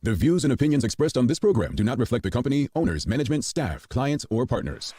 The views and opinions expressed on this program do not reflect the company, owners, management, staff, clients, or partners.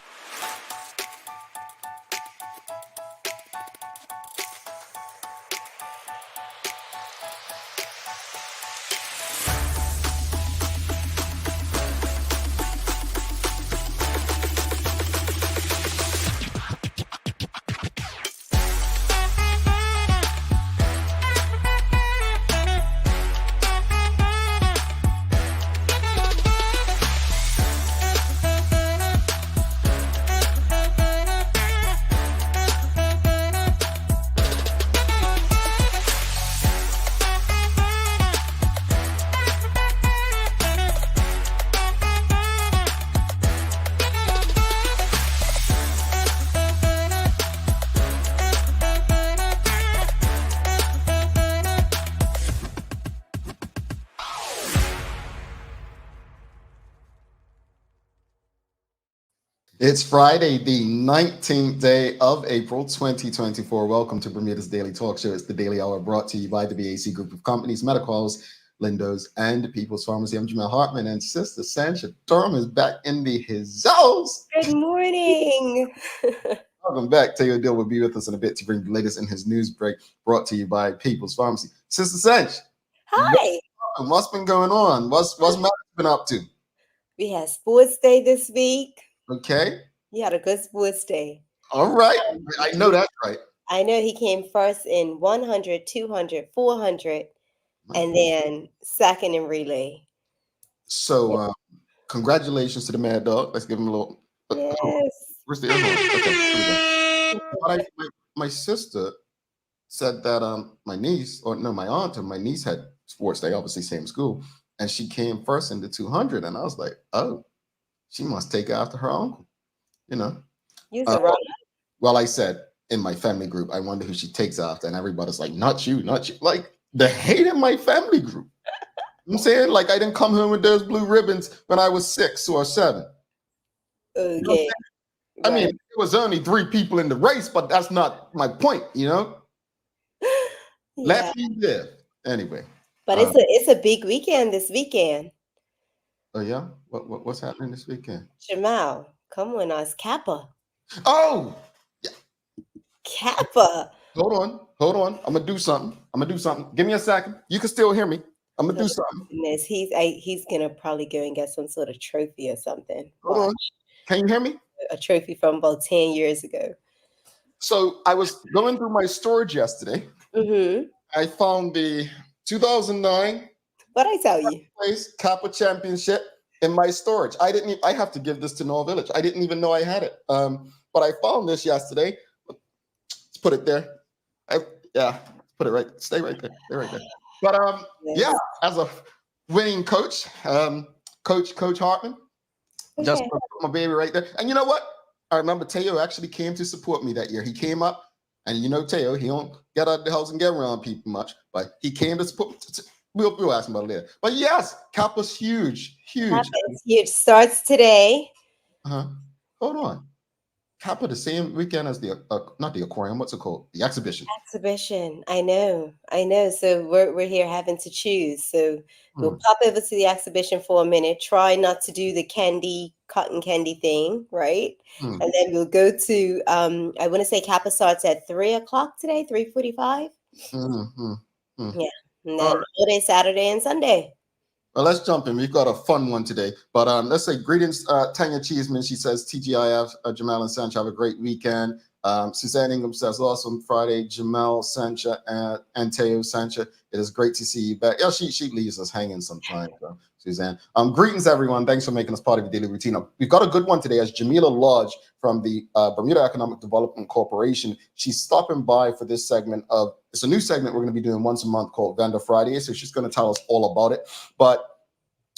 It's Friday, the 19th day of April, 2024. Welcome to Bermuda's Daily Talk Show. It's the Daily Hour brought to you by the BAC Group of Companies, Medical House, Lindos, and People's Pharmacy. I'm Jamillah Hartman, and Sister Sancha Durham is back in the his house. Good morning. Welcome back. Teo Dill will be with us in a bit to bring the latest in his news break, brought to you by People's Pharmacy. Sister Sanch. Hi. What's been going on? What's Matt been up to? We had sports day this week. Okay. You had a good sports day. All right. I know that's right. I know he came first in 100, 200, 400, and then second in relay. So, congratulations to the Mad Dog. Let's give him a little. Yes. Where's the air horn? Okay, here we go. My sister said that my aunt and my niece had sports day, obviously same school, and she came first in the 200, and I was like, oh, she must take after her uncle, you know. Well, I said in my family group, I wonder who she takes after, and everybody's like, not you, not you. Like the hate in my family group. I'm saying, like, I didn't come home with those blue ribbons when I was 6 or 7. Okay. You know I mean, it was only 3 people in the race, but that's not my point, you know. Yeah. Let me live anyway. But it's a big weekend this weekend. Oh yeah, what's happening this weekend? Jamal, come on us, Kappa. Oh, yeah. Kappa. Hold on. I'm gonna do something. Give me a second. You can still hear me. I'm gonna do something. Goodness, he's gonna probably go and get some sort of trophy or something. Hold on. Can you hear me? A trophy from about 10 years ago. So I was going through my storage yesterday. Mm-hmm. I found the 2009. What I tell you? Kappa Championship in my storage. I have to give this to Noah Village. I didn't even know I had it. But I found this yesterday. Let's put it there. Put it right. Stay right there. Stay right there. But yes. Yeah, as a winning coach, Coach Hartman, just put my baby right there. And you know what? I remember Teo actually came to support me that year. He came up, and you know Teo, he don't get out of the house and get around people much, but he came to support. We'll ask him about it later. But yes, Kappa's huge. Kappa is huge. Starts today. Hold on. Kappa the same weekend as the not the aquarium. What's it called? The exhibition. Exhibition. I know. So we're here having to choose. So we'll pop over to the exhibition for a minute. Try not to do the cotton candy thing, right? And then we'll go to. I want to say Kappa starts at 3:00 today. 3:45. Yeah. And then all day Saturday and Sunday. Well, let's jump in. We've got a fun one today. But let's say greetings, Tanya Cheeseman. She says, TGIF, Jamal and Sancha have a great weekend. Suzanne Ingham says, awesome Friday, Jamal, Sancha, and Teo Sancha. It is great to see you back. Yeah, she leaves us hanging sometimes, Suzanne. Greetings, everyone. Thanks for making us part of your daily routine. We've got a good one today as Jamillah Lodge from the Bermuda Economic Development Corporation. She's stopping by for this segment of, it's a new segment we're going to be doing once a month called Vendor Friday. So she's going to tell us all about it. But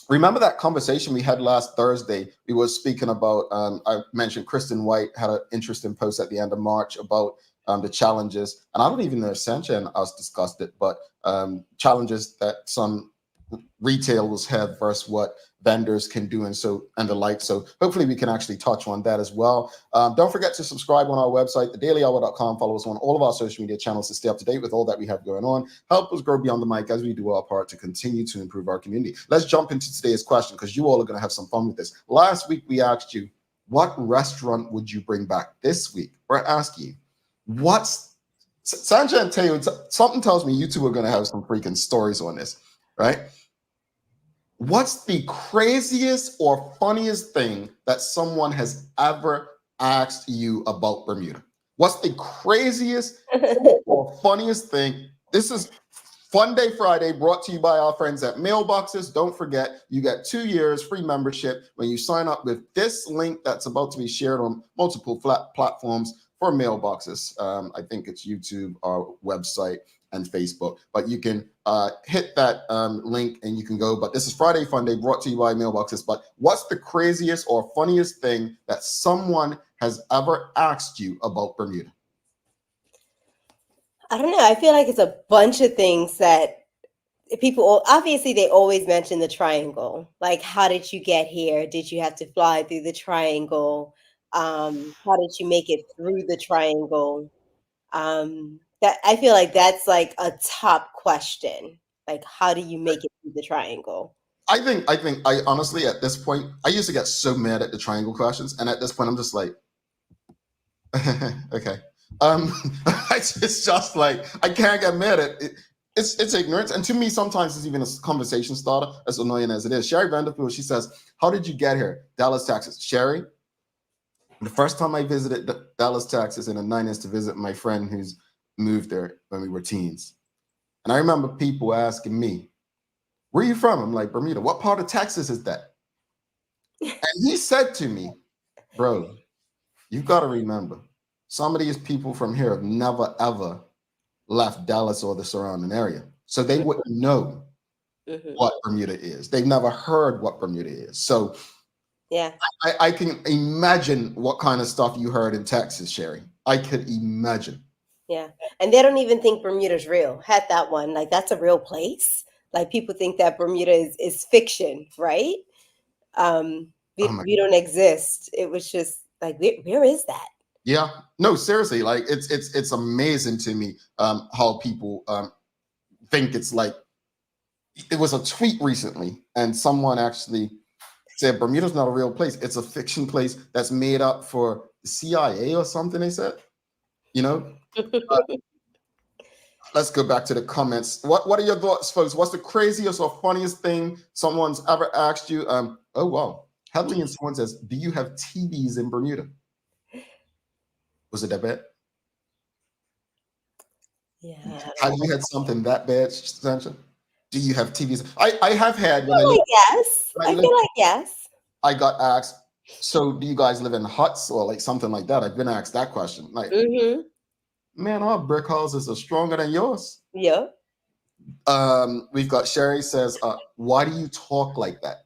remember that conversation we had last Thursday? We were speaking about, I mentioned Kristen White had an interesting post at the end of March about the challenges. And I don't even know if Sancha and us discussed it, but challenges that some retailers have versus what vendors can do and the like. So hopefully we can actually touch on that as well. Don't forget to subscribe on our website, thedailyhour.com. Follow us on all of our social media channels to stay up to date with all that we have going on. Help us grow beyond the mic as we do our part to continue to improve our community. Let's jump into today's question because you all are going to have some fun with this. Last week we asked you, what restaurant would you bring back? This week we're asking you, Sanjay and Teo, something tells me you two are going to have some freaking stories on this, right? What's the craziest or funniest thing that someone has ever asked you about Bermuda? What's the craziest or funniest thing? This is Fun Day Friday, brought to you by our friends at Mailboxes. Don't forget, you get 2 years free membership when you sign up with this link that's about to be shared on multiple platforms for Mailboxes. I think it's YouTube, our website, and Facebook, but you can hit that link and you can go. But this is Friday Fun Day, brought to you by Mailboxes. But what's the craziest or funniest thing that someone has ever asked you about Bermuda? I don't know. I feel like it's a bunch of things that people, obviously they always mention the triangle. Like, how did you get here? Did you have to fly through the triangle? How did you make it through the triangle? That I feel like that's like a top question. Like, how do you make it through the triangle? I think I honestly, at this point, I used to get so mad at the triangle questions, and at this point I'm just like, okay. It's just like I can't get mad at it. It's ignorance, and to me sometimes it's even a conversation starter, as annoying as it is. Sherry Vanderpool, she says, how did you get here? Dallas, Texas. Sherry, the first time I visited Dallas, Texas in the 90s to visit my friend who's moved there when we were teens. And I remember people asking me, where are you from? I'm like, Bermuda. What part of Texas is that? And he said to me, bro, you've got to remember, some of these people from here have never, ever left Dallas or the surrounding area. So they wouldn't know what Bermuda is. They've never heard what Bermuda is. So yeah, I can imagine what kind of stuff you heard in Texas, Sherry. I could imagine. Yeah. And they don't even think Bermuda's real. Had that one. Like, that's a real place. Like, people think that Bermuda is fiction, right? We don't exist. It was just like, where is that? Yeah. No, seriously. Like, it's amazing to me how people think it's like, it was a tweet recently and someone actually said Bermuda's not a real place. It's a fiction place that's made up for the CIA or something, they said. You know? Let's go back to the comments. What are your thoughts, folks? What's the craziest or funniest thing someone's ever asked you? Oh, wow. Headley and someone says, do you have TVs in Bermuda? Was it that bad? Yeah. Have you had something that bad, Sancha? Do you have TVs? I have had. Yes. I feel like yes. I got asked, so do you guys live in huts or like something like that? I've been asked that question. Like, man, our brick houses are stronger than yours. Yeah. We've got Sherry says, why do you talk like that?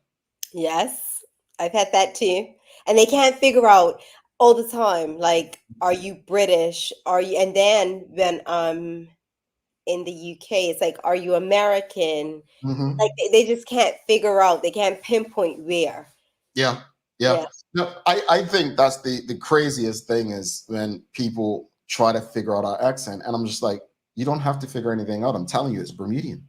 Yes, I've had that too. And they can't figure out all the time, like, are you British? Are you, and then when in the UK, it's like, are you American? Like, they just can't figure out, they can't pinpoint where. Yeah. No, I think that's the craziest thing is when people try to figure out our accent, and I'm just like, you don't have to figure anything out. I'm telling you, it's Bermudian.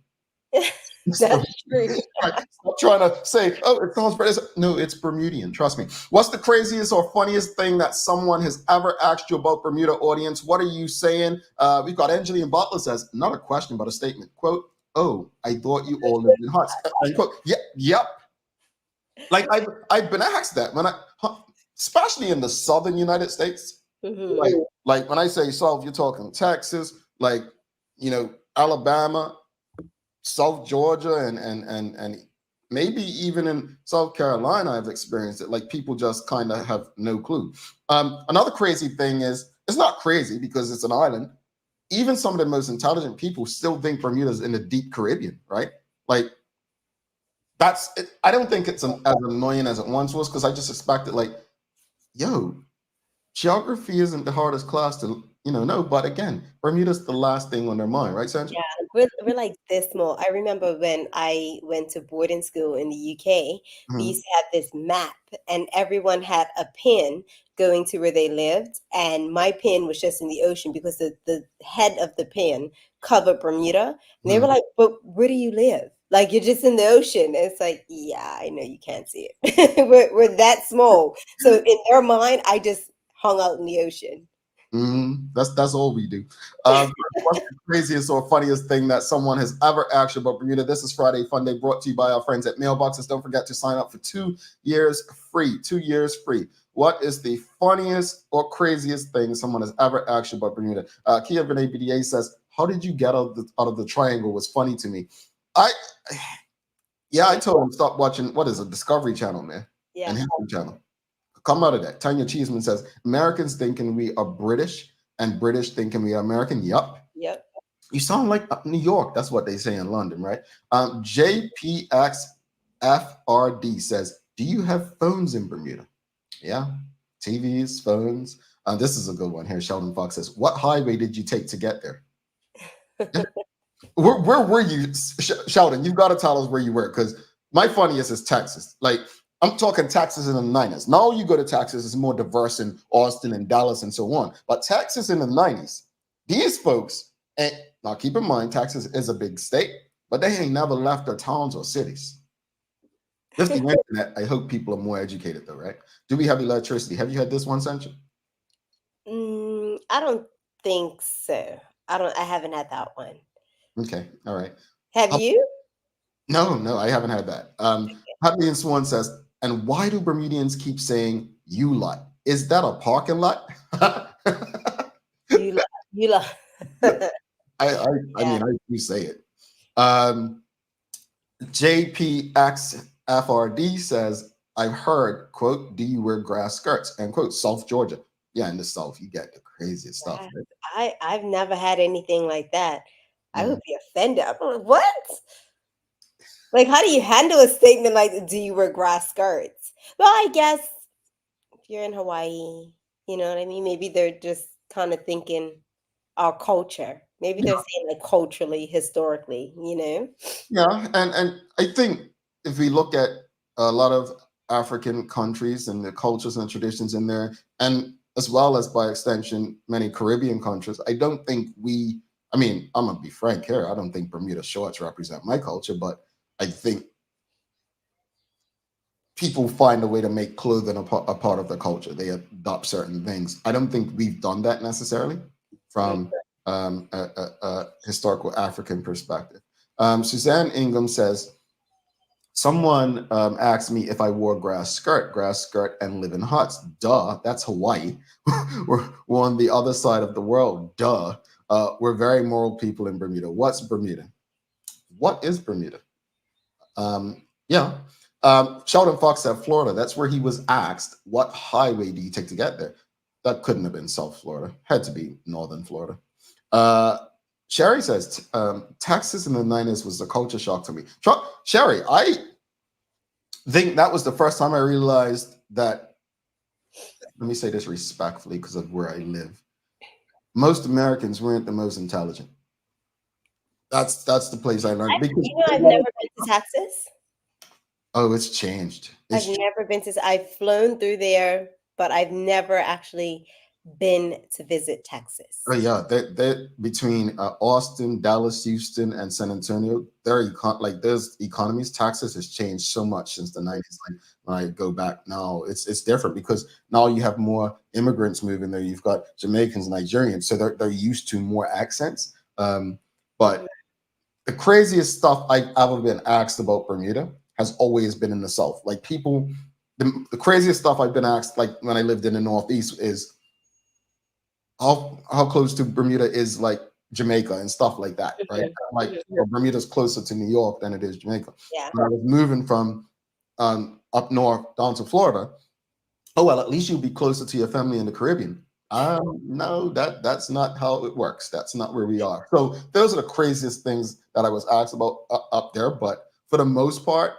That's true. Stop trying to say, oh, it sounds British. No, it's Bermudian. Trust me. What's the craziest or funniest thing that someone has ever asked you about Bermuda, audience? What are you saying? We've got Angeline Butler says, not a question, but a statement. Quote, oh, I thought you all lived in huts. Quote, yep. Like I've been asked that when especially in the southern United States. Like when I say South, you're talking Texas, like, Alabama, South Georgia, and maybe even in South Carolina, I've experienced it. Like, people just kind of have no clue. Another crazy thing is, it's not crazy because it's an island. Even some of the most intelligent people still think Bermuda's in the deep Caribbean, right? Like, that's it. I don't think it's as annoying as it once was, because I just expected, like, yo, geography isn't the hardest class to know. But again, Bermuda's the last thing on their mind, right, Sandra? Yeah, we're like this small. I remember when I went to boarding school in the UK, we Mhm, used to have this map, and everyone had a pin going to where they lived, and my pin was just in the ocean because the head of the pin covered Bermuda. And they were mhm. like, "But where do you live? Like you're just in the ocean." And it's like, yeah, I know you can't see it. We're that small. So in their mind, I just hung out in the ocean. That's all we do. What's the craziest or funniest thing that someone has ever asked you about Bermuda? This is Friday Fun Day, brought to you by our friends at Mailboxes. Don't forget to sign up for 2 years free. 2 years free. What is the funniest or craziest thing someone has ever asked you about Bermuda? Kia Vinay BDA says, "How did you get out of the triangle? Was funny to me." I Yeah, I told him stop watching. What is it? Discovery Channel, man, and Yeah. History Channel. Come out of that. Tanya Cheeseman says, Americans thinking we are British and British thinking we are American. Yup. Yep. You sound like New York. That's what they say in London, right? JPXFRD says, do you have phones in Bermuda? Yeah. TVs, phones. This is a good one here. Sheldon Fox says, what highway did you take to get there? Where were you, Sheldon? You've got to tell us where you were, because my funniest is Texas. Like, I'm talking Texas in the 90s. Now you go to Texas, it's more diverse in Austin and Dallas and so on. But Texas in the 90s, these folks, and now keep in mind, Texas is a big state, but they ain't never left their towns or cities. With the internet, I hope people are more educated, though, right? Do we have electricity? Have you had this one, Sancha? I don't think so. I haven't had that one. Okay, all right. Have you? No, I haven't had that. Happy and Swan says, and why do Bermudians keep saying "you lot"? Is that a parking lot? You lo you lo I Yeah. mean, I do say it. JPXFRD says, I've heard, quote, do you wear grass skirts? End quote, South Georgia. Yeah, in the South, you get the craziest stuff. Yes. Right? I've never had anything like that. I Mm. would be offended. I'm like, "What?" Like, how do you handle a statement like, "Do you wear grass skirts?" Well, I guess if you're in Hawaii, you know what I mean? Maybe they're just kinda thinking our culture. Maybe they're Yeah, saying, like, culturally, historically, you know? yeah, and I think if we look at a lot of African countries and the cultures and traditions in there, and as well as by extension many Caribbean countries, I don't think we. I mean, I'm gonna be frank here. I don't think Bermuda shorts represent my culture, but I think people find a way to make clothing a part of the culture. They adopt certain things. I don't think we've done that necessarily Mm. from a historical African perspective. Suzanne Ingham says, someone asked me if I wore grass skirt and live in huts. Duh, that's Hawaii. We're on the other side of the world. Duh. We're very moral people in Bermuda. What's Bermuda? What is Bermuda? Yeah. Sheldon Fox said Florida. That's where he was asked, what highway do you take to get there? That couldn't have been South Florida. Had to be Northern Florida. Sherry says, Texas in the 90s was a culture shock to me. Sherry, I think that was the first time I realized that, let me say this respectfully because of where I live. Most Americans weren't the most intelligent. That's the place I learned. Because I've never been to Texas. oh, it's changed. I've never been to I've flown through there, but I've never actually been to visit Oh Texas. yeah, they between Austin, Dallas, Houston, and San Antonio, like there's economies. Texas has changed so much since the 90s. Like when I go back now, it's different because now you have more immigrants moving there. You've got Jamaicans, Nigerians, so they're used to more accents. But the craziest stuff I've ever been asked about Bermuda has always been in the South. Like people, the craziest stuff I've been asked, like when I lived in the Northeast, is how close to Bermuda is like Jamaica and stuff like that, right? Like Bermuda's closer to New York than it is Jamaica. Yeah. When I was moving from up north down to Florida, oh well, at least you'll be closer to your family in the Caribbean. No, that's not how it works. That's not where we are. So those are the craziest things that I was asked about up there. But for the most part,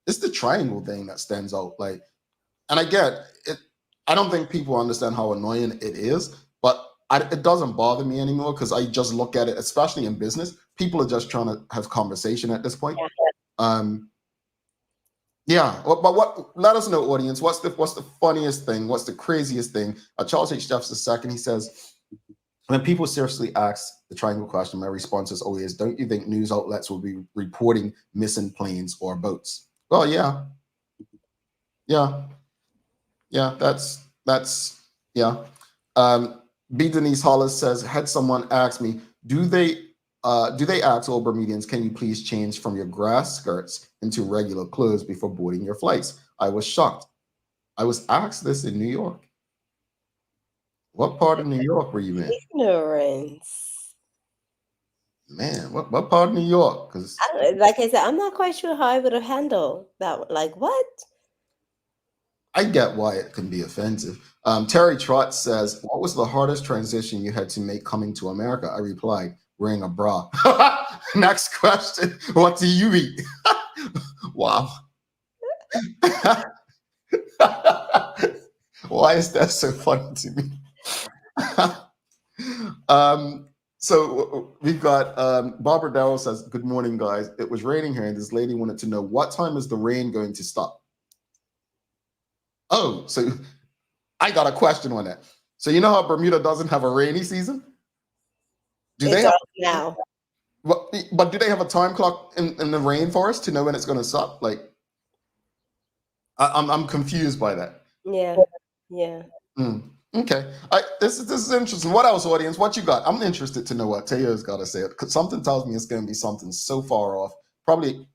it's the triangle thing that stands out. Like, and I get it. I don't think people understand how annoying it is, but it doesn't bother me anymore because I just look at it, especially in business. People are just trying to have conversation at this point. Yeah, but what? Let us know, audience. What's the funniest thing? What's the craziest thing? Charles H. Jeffs II, he says, when people seriously ask the triangle question, my response is always, don't you think news outlets will be reporting missing planes or boats? Well, yeah. That's yeah. B. Denise Hollis says, had someone asked me, do they ask all Bermudians, can you please change from your grass skirts into regular clothes before boarding your flights? I was shocked. I was asked this in New York. What part of New York were you in? Ignorance. Man, what part of New York? Because like I said, I'm not quite sure how I would have handled that. Like, what? I get why it can be offensive. Terry Trott says, what was the hardest transition you had to make coming to America? I replied, wearing a bra. Next question. What do you eat? Wow. Why is that so funny to me? So we've got Barbara Darrell says, good morning, guys. It was raining here, and this lady wanted to know, what time is the rain going to stop? Oh, so I got a question on that. So you know how Bermuda doesn't have a rainy season? Do they have now? But do they have a time clock in the rainforest to know when it's going to stop? Like, I'm confused by that. Yeah. Okay. This is interesting. What else, audience? What you got? I'm interested to know what Teo's got to say. Because something tells me it's going to be something so far off. Probably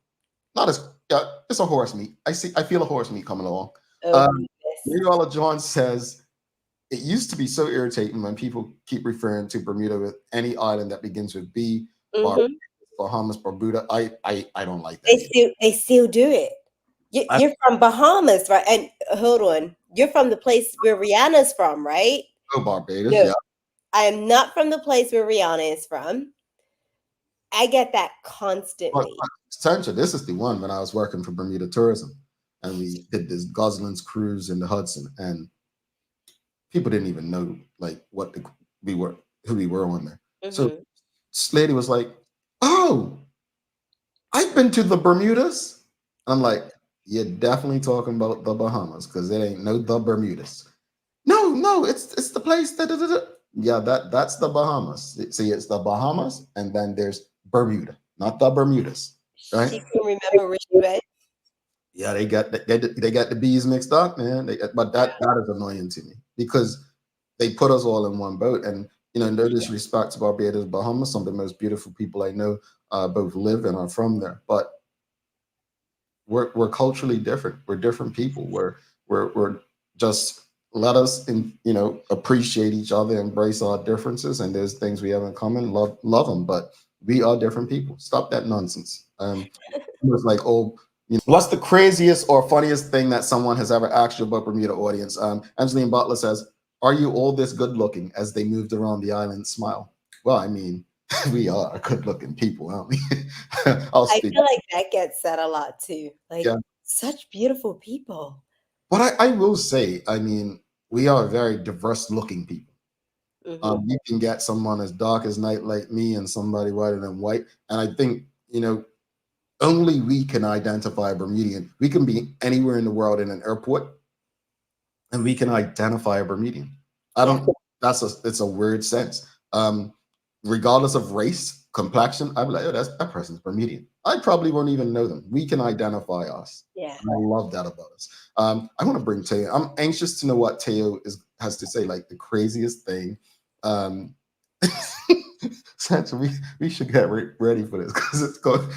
not as. Yeah, it's a horse meat. I feel a horse meat coming along. Mariella John says, it used to be so irritating when people keep referring to Bermuda with any island that begins with B, Bahamas, Bermuda. I don't like that. They still do it. You're from Bahamas, right? And hold on, you're from the place where Rihanna's from, right? Oh, Barbados. No, yeah. I am not from the place where Rihanna is from. I get that constantly. Sancha, this is the one when I was working for Bermuda Tourism, and we did this Gosling's cruise in the Hudson, and people didn't even know like who we were on there. So this lady was like, "Oh, I've been to the Bermudas." I'm like, "You're definitely talking about the Bahamas because it ain't no the Bermudas." No, it's the place. Yeah, that's the Bahamas. See, it's the Bahamas, and then there's Bermuda, not the Bermudas, right? She can remember where she went. Yeah, they got the bees mixed up, man. But that is annoying to me because they put us all in one boat, and no disrespect to Barbados, Bahamas, some of the most beautiful people I know both live and are from there, but we're culturally different. We're different people. We're just let us appreciate each other, embrace our differences, and there's things we have in common. Love them, but we are different people. Stop that nonsense. It was like, what's the craziest or funniest thing that someone has ever asked you about Bermuda, audience? Angeline Butler says, are you all this good looking? As they moved around the island, smile. Well, I mean, we are good looking people, aren't we? I feel like that gets said a lot too. Like, such beautiful people. But I will say, I mean, we are very diverse looking people. You can get someone as dark as night like me and somebody whiter than white. And I think, only we can identify a Bermudian. We can be anywhere in the world in an airport and we can identify a Bermudian. It's a weird sense. Regardless of race, complexion, I'd be like, oh, that person's Bermudian. I probably won't even know them. We can identify us. Yeah. And I love that about us. I want to bring Teo. I'm anxious to know what Teo has to say, like the craziest thing. Santa, we should get ready for this because it's going.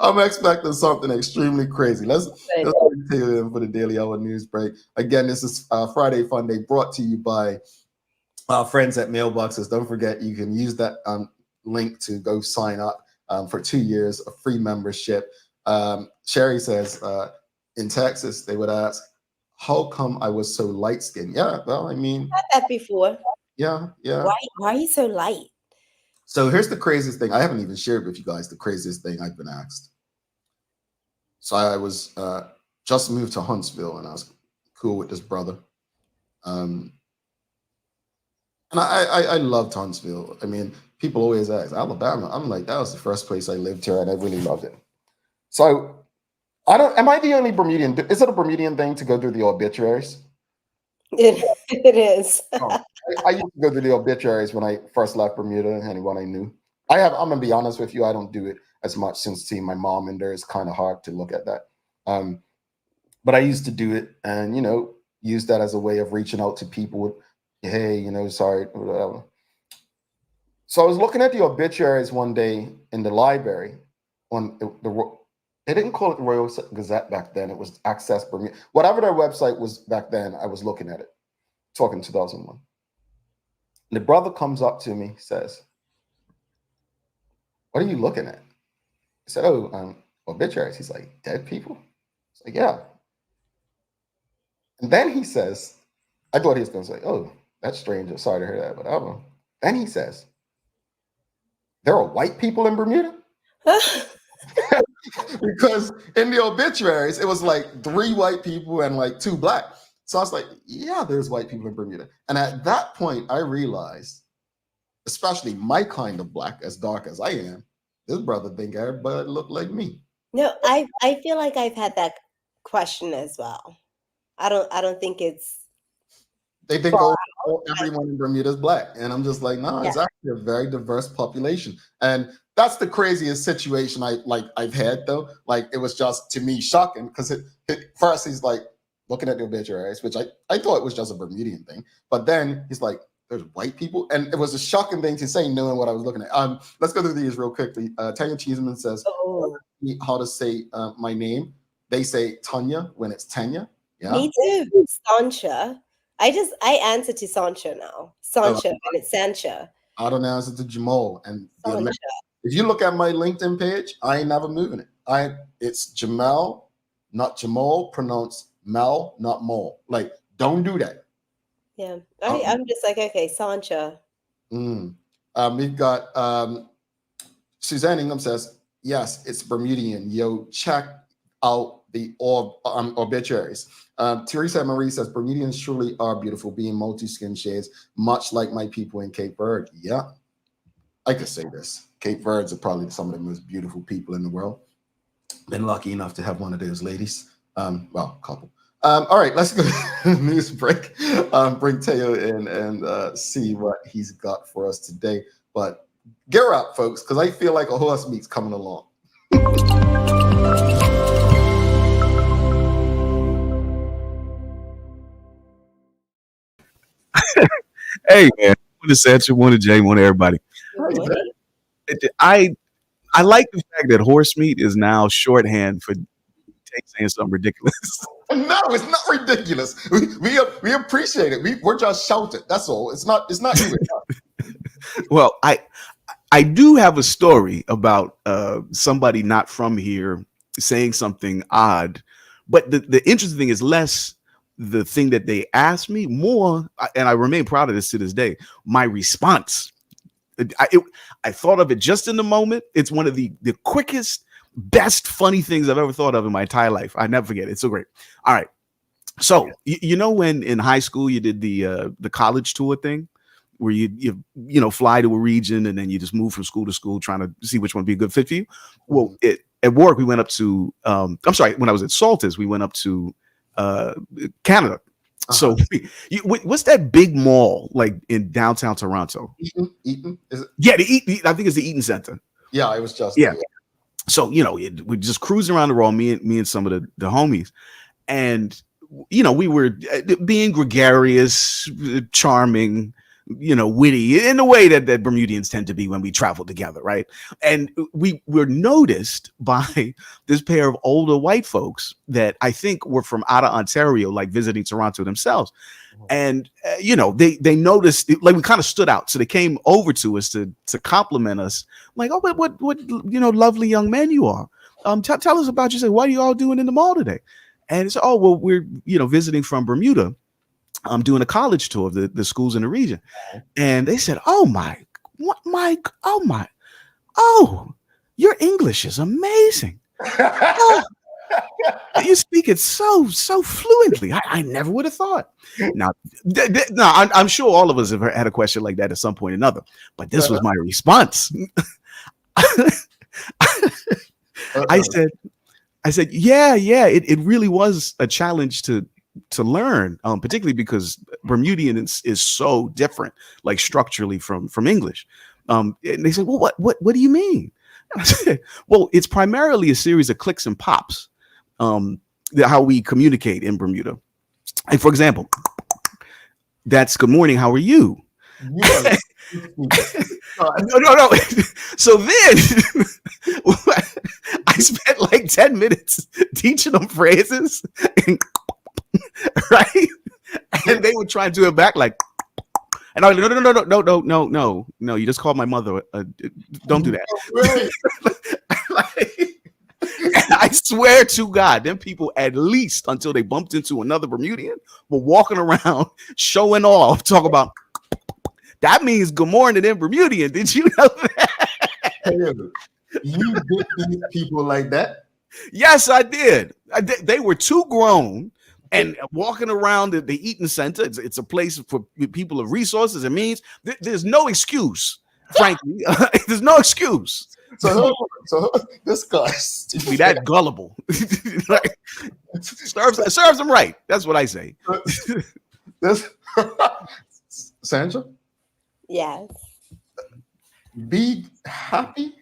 I'm expecting something extremely crazy. Let's bring Teo in for the Daily Hour news break. Again, this is Friday Fun Day brought to you by our friends at Mailboxes. Don't forget, you can use that link to go sign up for 2 years of free membership. Sherry says, in Texas, they would ask, how come I was so light skinned? Yeah, well, I mean, had that before. Yeah. Why are you so light? So here's the craziest thing. I haven't even shared with you guys the craziest thing I've been asked. So I was just moved to Huntsville, and I was cool with this brother. And I love Huntsville. I mean, people always ask Alabama. I'm like, that was the first place I lived here, and I really loved it. So I don't. Am I the only Bermudian? Is it a Bermudian thing to go through the obituaries? It is. Oh, I used to go through the obituaries when I first left Bermuda. Anyone I knew. I'm gonna be honest with you. I don't do it as much since seeing my mom in there. It's kind of hard to look at that. But I used to do it, and use that as a way of reaching out to people. Hey, sorry, whatever. So I was looking at the obituaries one day in the library on they didn't call it the Royal Gazette back then. It was Access Bermuda. Whatever their website was back then, I was looking at it, talking 2001. And the brother comes up to me, says, "What are you looking at?" I said, "Oh, obituaries." He's like, "Dead people?" It's like, "Yeah." And then he says, I thought he was going to say, "Oh, that's strange. I'm sorry to hear that, but I don't know." Then he says, "There are white people in Bermuda?" Because in the obituaries, it was like 3 white people and like 2 black. So I was like, yeah, there's white people in Bermuda. And at that point, I realized, especially my kind of black, as dark as I am, this brother think everybody look like me. No, I feel like I've had that question as well. I don't think it's They think everyone in Bermuda is black. And I'm just like, no, it's actually a very diverse population. And that's the craziest situation I've had though. Like it was just to me shocking because first he's like looking at the obituaries, which I thought it was just a Bermudian thing. But then he's like, there's white people. And it was a shocking thing to say knowing what I was looking at. Let's go through these real quickly. Tanya Cheeseman says, how to say my name. They say Tanya when it's Tanya. Yeah. Me too. Sancha. I answer to Sancha now. Sancha and it's Sancha. I don't answer to Jamal. And if you look at my LinkedIn page, I ain't never moving it. It's Jamal, not Jamal, pronounced Mal, not Mol. Like, don't do that. Yeah. I'm just like, okay, Sancha. We've got Suzanne Ingham says, yes, it's Bermudian. Yo, check out the obituaries. Teresa Marie says, Bermudians truly are beautiful, being multi-skin shades, much like my people in Cape Verde. Yeah, I could say this. Cape Verdes are probably some of the most beautiful people in the world. Been lucky enough to have one of those ladies. Well, a couple. All right, let's go to news break. Bring Teo in and see what he's got for us today. But gear up, folks, because I feel like a horse meet's coming along. Hey man, one to Sancha, one to Jay, one to everybody. I like the fact that horse meat is now shorthand for saying something ridiculous. No, it's not ridiculous. We appreciate it. We're just shouting. That's all. It's not you. Well, I do have a story about somebody not from here saying something odd, but the interesting thing is less the thing that they asked me, more, and I remain proud of this to this day, my response. I thought of it just in the moment. It's one of the quickest, best funny things I've ever thought of in my entire life. I never forget it. It's so great. All right. So you know when in high school you did the college tour thing, where you fly to a region and then you just move from school to school trying to see which one would be a good fit for you. Well, at work we went up to when I was at Saltis, we went up to Canada. So what's that big mall like in downtown Toronto? Eaton? Is it? Yeah, I think it's the Eaton Center. Yeah, it was just So we just cruising around the road, me and some of the homies, and we were being gregarious, charming, witty in the way that Bermudians tend to be when we travel together, right? And we were noticed by this pair of older white folks that I think were from out of Ontario, like visiting Toronto themselves. And they noticed, like, we kind of stood out, so they came over to us to compliment us, like, oh, what lovely young men you are. Tell us about yourself. What are you all doing in the mall today? And it's, oh, well, we're visiting from Bermuda. I'm doing a college tour of the schools in the region. And they said, oh, your English is amazing. You speak it so fluently. I never would have thought. Now, I'm sure all of us have had a question like that at some point or another. But this was my response. I said, yeah. It really was a challenge to learn, particularly because Bermudian is so different, like structurally from English. And they said, well, what do you mean? And I said, well, it's primarily a series of clicks and pops. How we communicate in Bermuda. Like, for example, that's good morning, how are you? No. So then I spent like 10 minutes teaching them phrases, right? And they would try and do it back like, and I was like, no, you just called my mother. Don't do that. Really? I swear to God, them people, at least until they bumped into another Bermudian, were walking around showing off, talk about, that means good morning in Bermudian. Did you know that? You did these people like that? Yes, I did. They were too grown and walking around the eating center. It's a place for people of resources and means. There's no excuse, frankly. There's no excuse. So this guy be that gullible. Like, serves them right. That's what I say. Sandra? Yes. Be happy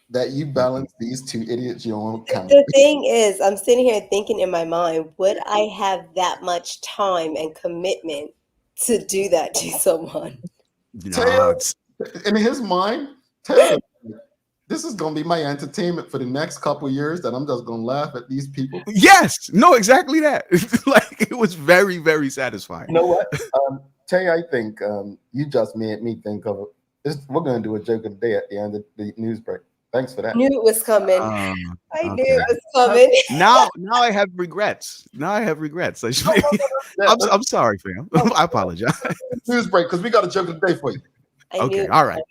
that you balance these two idiots you on camera. The thing is, I'm sitting here thinking in my mind, would I have that much time and commitment to do that to someone? In his mind, Taylor, this is going to be my entertainment for the next couple years, that I'm just going to laugh at these people. Yes. No, exactly that. Like, it was very, very satisfying. You know what? Tay, I think you just made me think of it. We're going to do a joke of the day at the end of the news break. Thanks for that. I knew it was coming. I knew it was coming. Now I have regrets. I'm sorry, fam. I apologize. News break, because we got a joke of the day for you. Okay. All right.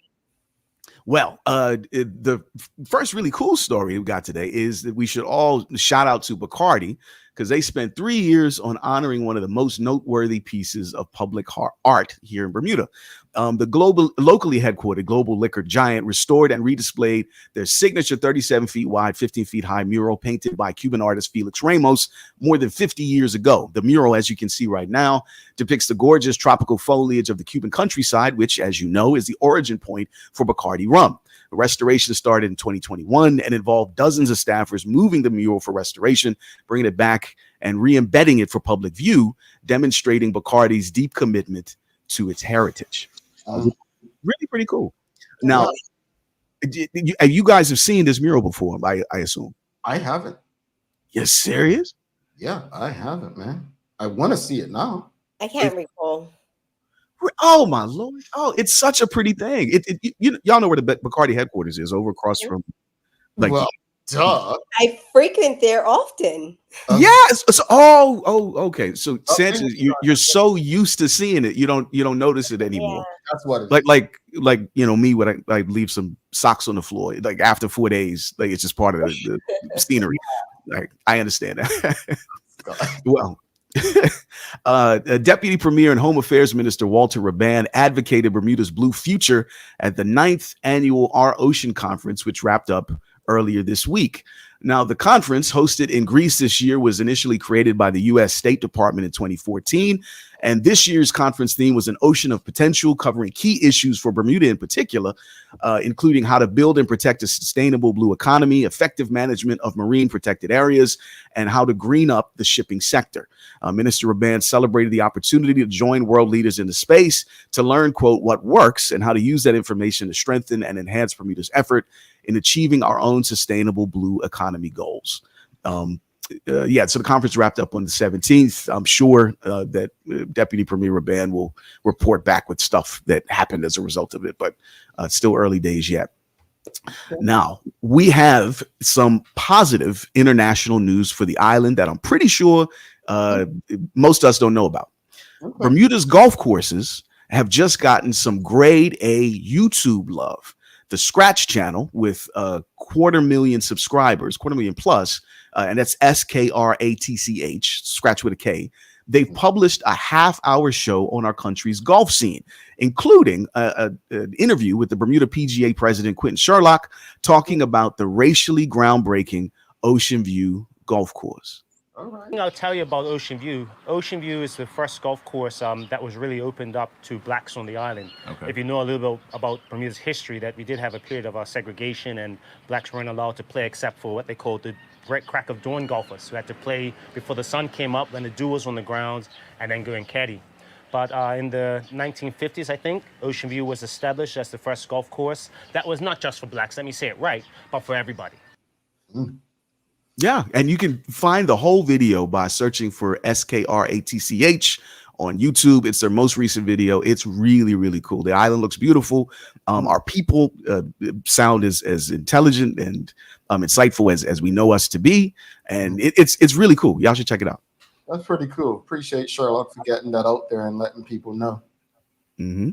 Well, the first really cool story we got today is that we should all shout out to Bacardi, because they spent 3 years on honoring one of the most noteworthy pieces of public art here in Bermuda. The locally headquartered global liquor giant restored and redisplayed their signature 37 feet wide, 15 feet high mural painted by Cuban artist Felix Ramos more than 50 years ago. The mural, as you can see right now, depicts the gorgeous tropical foliage of the Cuban countryside, which, as you know, is the origin point for Bacardi rum. The restoration started in 2021 and involved dozens of staffers moving the mural for restoration, bringing it back and re-embedding it for public view, demonstrating Bacardi's deep commitment to its heritage. Really pretty cool. Now, you guys have seen this mural before, I assume. I haven't. You're serious? Yeah, I haven't, man. I want to see it now. I can't recall. Oh my Lord! Oh, it's such a pretty thing. Y'all know where the Bacardi headquarters is, over across from. Like, well, duh. I frequent there often. Yes. Okay. So, Sanchez, you're so used to seeing it, you don't notice it anymore. Yeah. That's what. Like me when I leave some socks on the floor, like after 4 days, like it's just part of the scenery. Like, I understand that. Well. Deputy Premier and Home Affairs Minister Walter Raban advocated Bermuda's blue future at the 9th annual Our Ocean Conference, which wrapped up earlier this week. Now, the conference, hosted in Greece this year, was initially created by the U.S. State Department in 2014. And this year's conference theme was an ocean of potential, covering key issues for Bermuda in particular, including how to build and protect a sustainable blue economy, effective management of marine protected areas, and how to green up the shipping sector. Minister Raban celebrated the opportunity to join world leaders in the space to learn, quote, what works and how to use that information to strengthen and enhance Bermuda's effort in achieving our own sustainable blue economy goals. So the conference wrapped up on the 17th. I'm sure that Deputy Premier Raban will report back with stuff that happened as a result of it, but it's still early days yet. Now, we have some positive international news for the island that I'm pretty sure most of us don't know about. Okay. Bermuda's golf courses have just gotten some grade A YouTube love. the Scratch channel with a 250,000 subscribers, 250,000 plus, and that's SKRATCH, Scratch with a K. They've published a half-hour show on our country's golf scene, including an interview with the Bermuda PGA president, Quentin Sherlock, talking about the racially groundbreaking Ocean View golf course. All right. I'll tell you about Ocean View. Ocean View is the first golf course that was really opened up to blacks on the island. Okay. If you know a little bit about Bermuda's history, that we did have a period of segregation and blacks weren't allowed to play except for what they called the crack of dawn golfers, who had to play before the sun came up when the dew was on the ground and then go and caddy. But in the 1950s, I think, Ocean View was established as the first golf course that was not just for blacks, let me say it right, but for everybody. Mm. Yeah, and you can find the whole video by searching for SKRATCH on YouTube. It's their most recent video. It's really, really cool. The island looks beautiful. Our people sound as intelligent and insightful as we know us to be, and it's really cool. Y'all should check it out. That's pretty cool. Appreciate Sherlock for getting that out there and letting people know. Mm-hmm.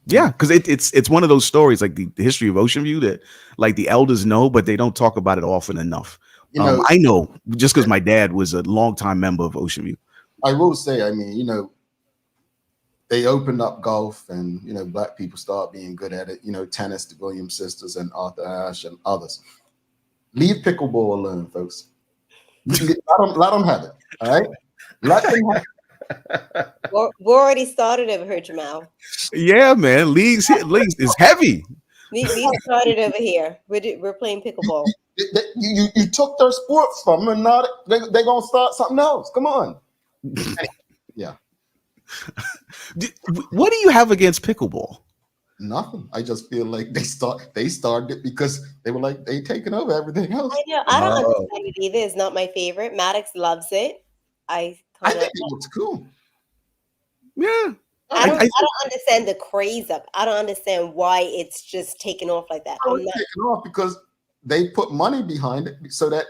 Yeah, because it's one of those stories, like the history of Ocean View, that like the elders know, but they don't talk about it often enough. You know, I know just because my dad was a longtime member of Ocean View. I will say, I mean, you know, they opened up golf and, you know, black people start being good at it. You know, tennis, the Williams sisters and Arthur Ashe and others. Leave pickleball alone, folks. Let them have it. All right. Let them have it. We're already started over here, Jamal. Yeah, man. Leagues is heavy. We started over here. We're playing pickleball. You took their sport from them, and now they're gonna start something else. Come on. Yeah. What do you have against pickleball? Nothing. I just feel like they started it because they were like they taking over everything else. I know. I don't understand it either. It's not my favorite. Maddox loves it. I think it looks cool. Yeah. I don't understand the craze of it. I don't understand why it's just taken off like that. It's taken off because they put money behind it so that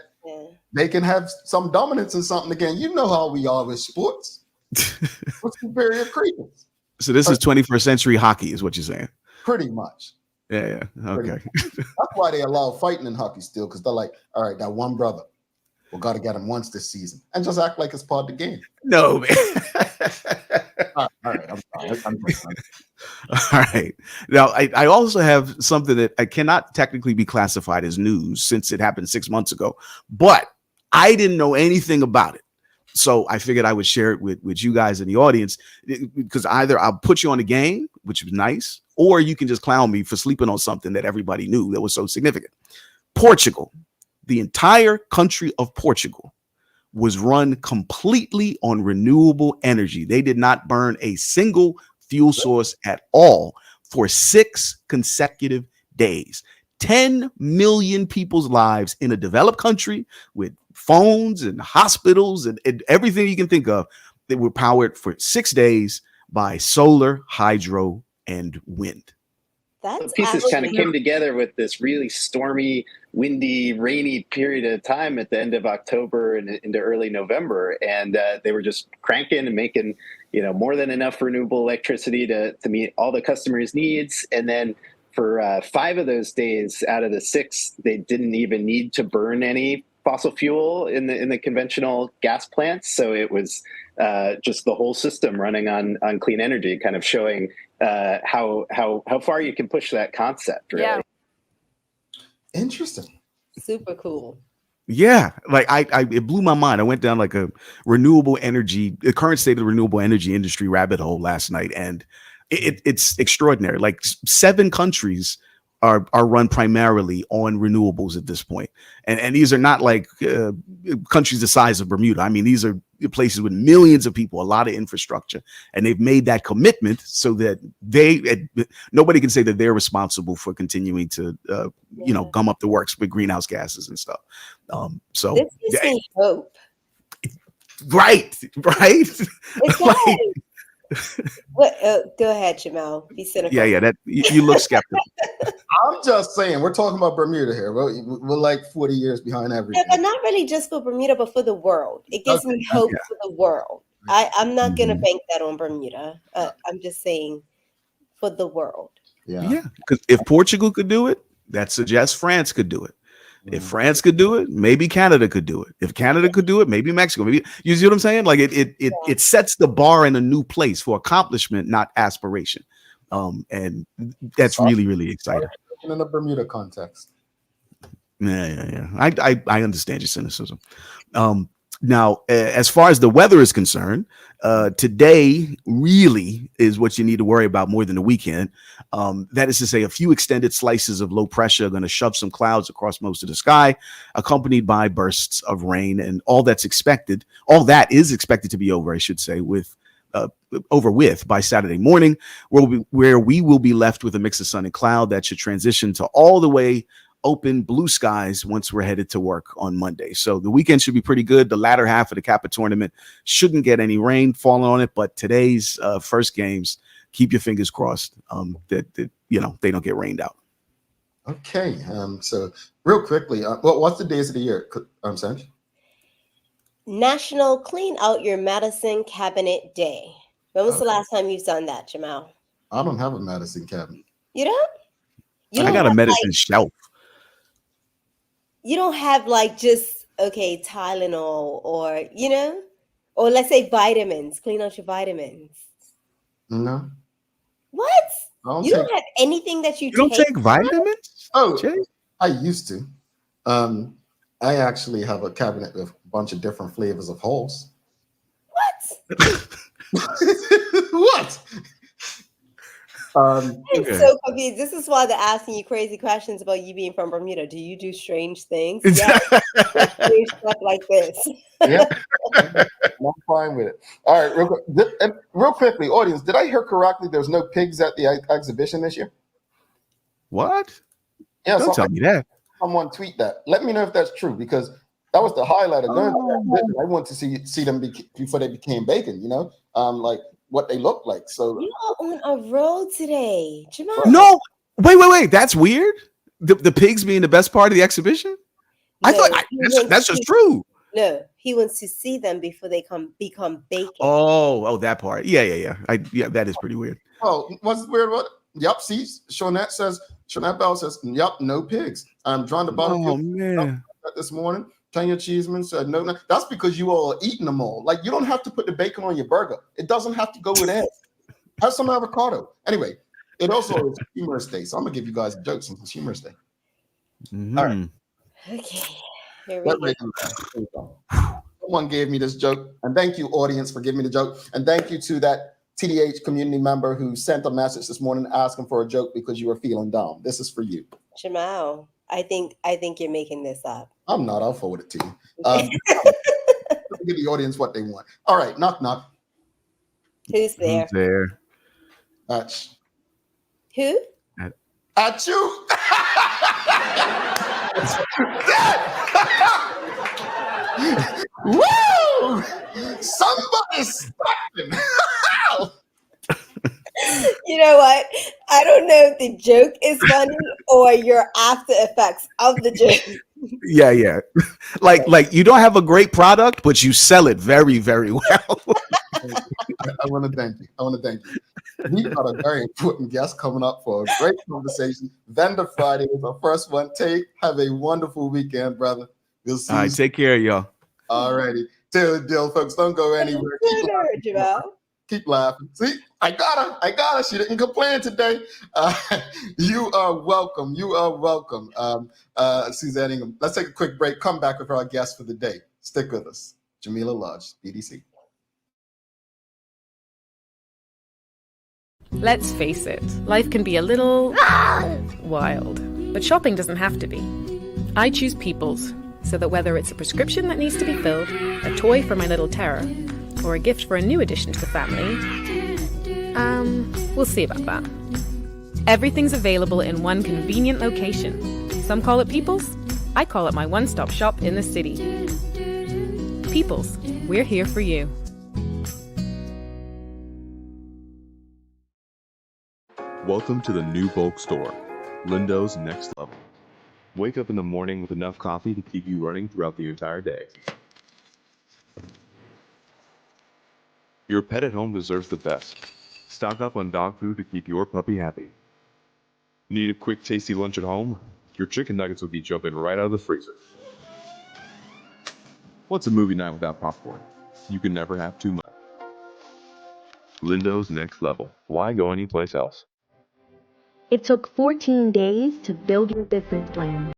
they can have some dominance in something again. You know how we are with sports. What's superior credence? So this is 21st century hockey, is what you're saying? Pretty much. Yeah. Okay. That's why they allow fighting in hockey still, because they're like, all right, that one brother, we got to get him once this season, and just act like it's part of the game. No, man. All right, I'm sorry. All right. Now, I also have something that I cannot technically be classified as news since it happened 6 months ago, but I didn't know anything about it. So I figured I would share it with you guys in the audience, because either I'll put you on a game, which was nice, or you can just clown me for sleeping on something that everybody knew that was so significant. Portugal, the entire country of Portugal, was run completely on renewable energy. They did not burn a single fuel source at all for 6 consecutive days. 10 million people's lives in a developed country with phones and hospitals and everything you can think of. They were powered for 6 days by solar, hydro, and wind. The pieces kind of came together with this really stormy, windy, rainy period of time at the end of October and into early November. And they were just cranking and making, more than enough renewable electricity to meet all the customers' needs. And then for 5 of those days out of the 6, they didn't even need to burn any fossil fuel in the conventional gas plants. So it was just the whole system running on clean energy, kind of showing how far you can push that concept. Really. Yeah. Interesting. Super cool. Yeah, like it blew my mind. I went down like a the current state of the renewable energy industry rabbit hole last night, and it's extraordinary. Like 7 countries are run primarily on renewables at this point. And these are not like countries the size of Bermuda. I mean, these are places with millions of people, a lot of infrastructure, and they've made that commitment so that nobody can say that they're responsible for continuing to, gum up the works with greenhouse gases and stuff. So this gives me hope. Right. Go ahead, Jamal. Be cynical. Yeah. That you look skeptical. I'm just saying, we're talking about Bermuda here. We're like 40 years behind everything. Yeah, but not really just for Bermuda, but for the world. It gives me hope for the world. I'm not going to bank that on Bermuda. I'm just saying for the world. Yeah. Because if Portugal could do it, that suggests France could do it. If France could do it, maybe Canada could do it. If Canada could do it, maybe Mexico. Maybe, you see what I'm saying? Like it sets the bar in a new place for accomplishment, not aspiration. And that's really, really exciting. In the Bermuda context. Yeah. I understand your cynicism. Now, as far as the weather is concerned, today really is what you need to worry about more than the weekend. That is to say, a few extended slices of low pressure are going to shove some clouds across most of the sky, accompanied by bursts of rain, and all that is expected to be over, I should say, over with by Saturday morning, where we will be left with a mix of sun and cloud that should transition to all the way open blue skies once we're headed to work on Monday. So the weekend should be pretty good. The latter half of the Kappa tournament shouldn't get any rain falling on it, but today's first games, keep your fingers crossed that they don't get rained out. Okay. So real quickly, what's the days of the year, Sanj? National Clean Out Your Medicine Cabinet Day. When was the last time you've done that, Jamal? I don't have a medicine cabinet. You don't? I got a medicine shelf. You don't have just Tylenol or let's say vitamins. Clean out your vitamins. No. What? You don't have anything that you don't take vitamins? Oh, Jay? I used to. I actually have a cabinet with a bunch of different flavors of Halls. What? What? I'm so confused. This is why they're asking you crazy questions about you being from Bermuda. Do you do strange things? Yeah, strange stuff like this. Yeah, I'm fine with it. All right, real quickly, audience, did I hear correctly? There's no pigs at the exhibition this year. What? Yeah, don't tell me that. Someone tweet that. Let me know if that's true, because that was the highlight of going. I want to see them before they became bacon. Like what they look like. So you are on a roll today, Jamal. No, wait. That's weird. The pigs being the best part of the exhibition. No, I thought that's just true. No, he wants to see them before they become bacon. Oh, that part. Yeah. That is pretty weird. Oh, what's weird? What? Yep. See, Shonette Bell says, "Yep, no pigs." I'm drawing the bottom. Oh man. This morning, Tanya Cheeseman said, "No. That's because you all are eating them all. Like you don't have to put the bacon on your burger. It doesn't have to go with eggs. Have some avocado." Anyway, it also is humorous day, so I'm gonna give you guys a joke since it's humorous day. Mm-hmm. All right. Okay. Here we go. Someone gave me this joke, and thank you, audience, for giving me the joke, and thank you to that TDH community member who sent a message this morning asking for a joke because you were feeling down. This is for you, Jamal. I think you're making this up. I'm not. I'll forward it to you. Give the audience what they want. All right, knock knock. Who's there? Who's there? Who? At you. Woo! Somebody's stopping. You know what? I don't know if the joke is funny or your after effects of the joke. Yeah. Like you don't have a great product, but you sell it very, very well. I want to thank you. We've got a very important guest coming up for a great conversation. Vendor Friday is our first one. Have a wonderful weekend, brother. We'll see. All right, take care, y'all. All righty. Till the deal, folks. Don't go anywhere. Keep laughing. See, I got her. She didn't complain today. You are welcome. Suzanne Ingham. Let's take a quick break. Come back with our guest for the day. Stick with us. Jamillah Lodge, BDC. Let's face it, life can be a little wild, but shopping doesn't have to be. I choose People's, so that whether it's a prescription that needs to be filled, a toy for my little terror, or a gift for a new addition to the family, we'll see about that. Everything's available in one convenient location. Some call it People's, I call it my one-stop shop in the city. People's, we're here for you. Welcome to the new bulk store, Lindo's Next Level. Wake up in the morning with enough coffee to keep you running throughout the entire day. Your pet at home deserves the best. Stock up on dog food to keep your puppy happy. Need a quick tasty lunch at home? Your chicken nuggets will be jumping right out of the freezer. What's a movie night without popcorn? You can never have too much. Lindo's Next Level. Why go anyplace else? It took 14 days to build your business plan.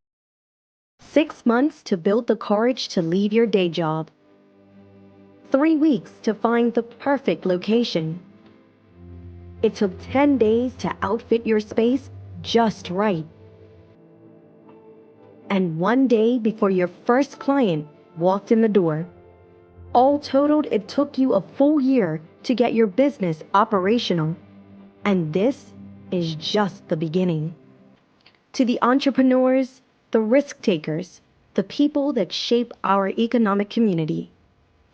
6 months to build the courage to leave your day job. 3 weeks to find the perfect location. It took 10 days to outfit your space just right. And 1 day before your first client walked in the door. All totaled, it took you a full year to get your business operational. And this is just the beginning. To the entrepreneurs, the risk takers, the people that shape our economic community,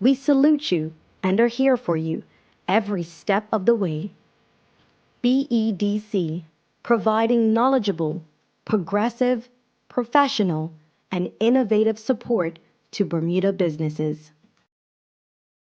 we salute you and are here for you every step of the way. BEDC, providing knowledgeable, progressive, professional, and innovative support to Bermuda businesses.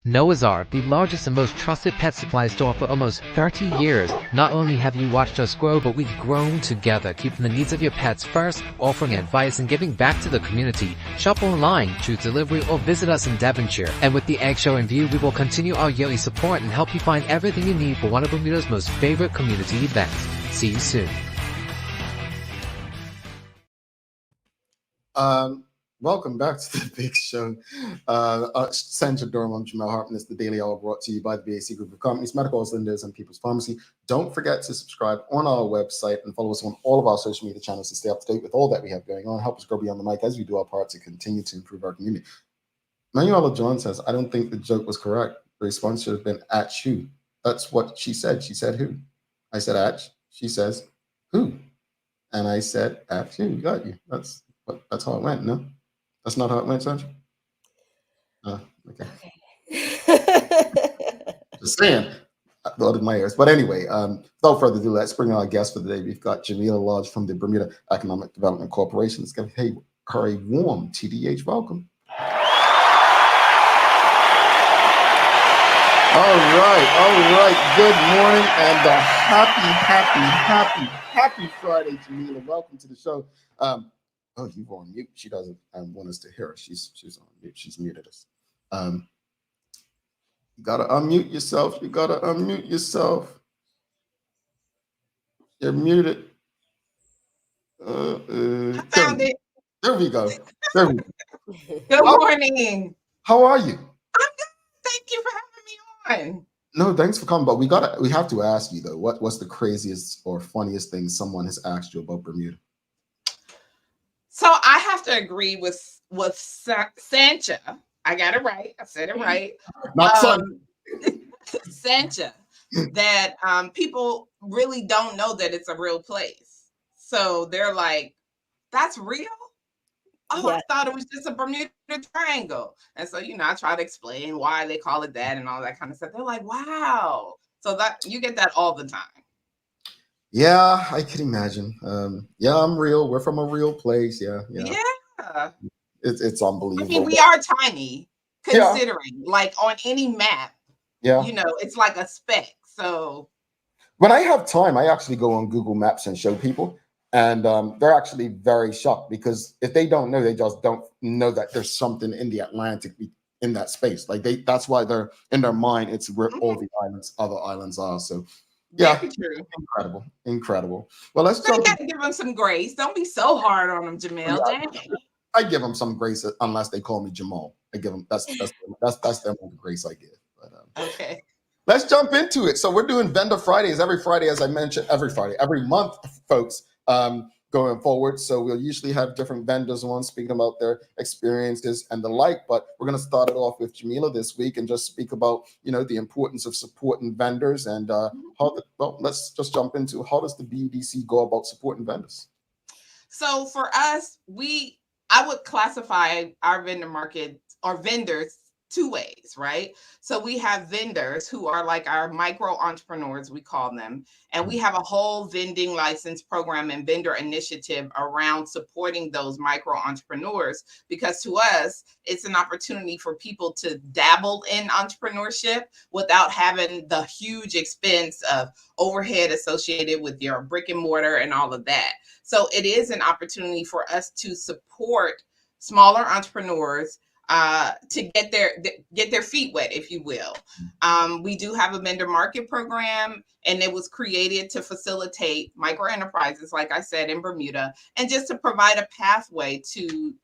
Noah's Ark, the largest and most trusted pet supply store for almost 30 years. Not only have you watched us grow, but we've grown together, keeping the needs of your pets first, offering advice and giving back to the community. Shop online, choose delivery, or visit us in Devonshire. And with the Egg Show in view, we will continue our yearly support and help you find everything you need for one of Bermuda's most favorite community events. See you soon. Welcome back to the big show. Central Durham, I'm Jamel Hartman. It's the Daily Hour brought to you by the BAC Group of Companies, Medical Lindos, and People's Pharmacy. Don't forget to subscribe on our website and follow us on all of our social media channels to stay up to date with all that we have going on. Help us grow beyond the mic as we do our part to continue to improve our community. Manuela John says, I don't think the joke was correct. The response should have been at you. That's what she said. She said who? I said at. She says who? And I said at you. Got you. That's how it went, no? That's not how it went, Sandra? Okay. Just saying. I thought in my ears. But anyway, without further ado, let's bring our guest for the day. We've got Jamillah Lodge from the Bermuda Economic Development Corporation. Let's give her a warm TDH welcome. All right. Good morning and a happy Friday, Jamillah. Welcome to the show. Oh, you're on mute. She doesn't want us to hear her. She's on mute. She's muted us. You gotta unmute yourself. You're muted. Found it. There we go. Good morning. How are you? I'm good. Thank you for having me on. No, thanks for coming. But we have to ask you though. What's the craziest or funniest thing someone has asked you about Bermuda? So I have to agree with Sancha. I got it right. I said it right. Not Sancha. That people really don't know that it's a real place. So they're like, that's real? Oh, yeah. I thought it was just a Bermuda Triangle. And so, I try to explain why they call it that and all that kind of stuff. They're like, wow. So that you get that all the time. Yeah, I can imagine. Yeah, I'm real. We're from a real place. Yeah. It's unbelievable. I mean, we are tiny, considering like on any map. Yeah. It's like a speck. So when I have time, I actually go on Google Maps and show people, and they're actually very shocked because if they don't know, they just don't know that there's something in the Atlantic in that space. Like that's why they're in their mind. It's where all the other islands are. So. Yeah, incredible. Well, let's jump. You got to give them some grace. Don't be so hard on them, Jamil. I give them some grace unless they call me Jamal. I give them that's the only grace I give. But, okay. Let's jump into it. So we're doing Vendor Fridays every Friday, as I mentioned, every month, folks. Going forward. So we'll usually have different vendors on speaking about their experiences and the like, but we're going to start it off with Jamillah this week and just speak about, the importance of supporting vendors and let's just jump into how does the BDC go about supporting vendors? So for us, I would classify our vendor market or vendors two ways, right? So we have vendors who are like our micro entrepreneurs, we call them, and we have a whole vending license program and vendor initiative around supporting those micro entrepreneurs, because to us, it's an opportunity for people to dabble in entrepreneurship without having the huge expense of overhead associated with your brick and mortar and all of that. So it is an opportunity for us to support smaller entrepreneurs to get their feet wet, if you will. We do have a vendor market program, and it was created to facilitate micro enterprises, like I said, in Bermuda, and just to provide a pathway to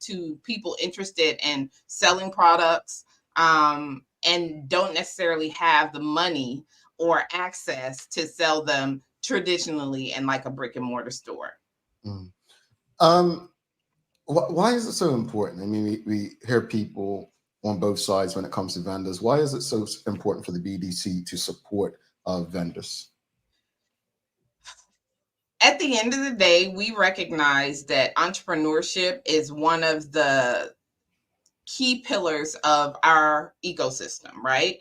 people interested in selling products and don't necessarily have the money or access to sell them traditionally in like a brick and mortar store. Why is it so important? I mean, we hear people on both sides when it comes to vendors. Why is it so important for the BDC to support vendors? At the end of the day, we recognize that entrepreneurship is one of the key pillars of our ecosystem, right?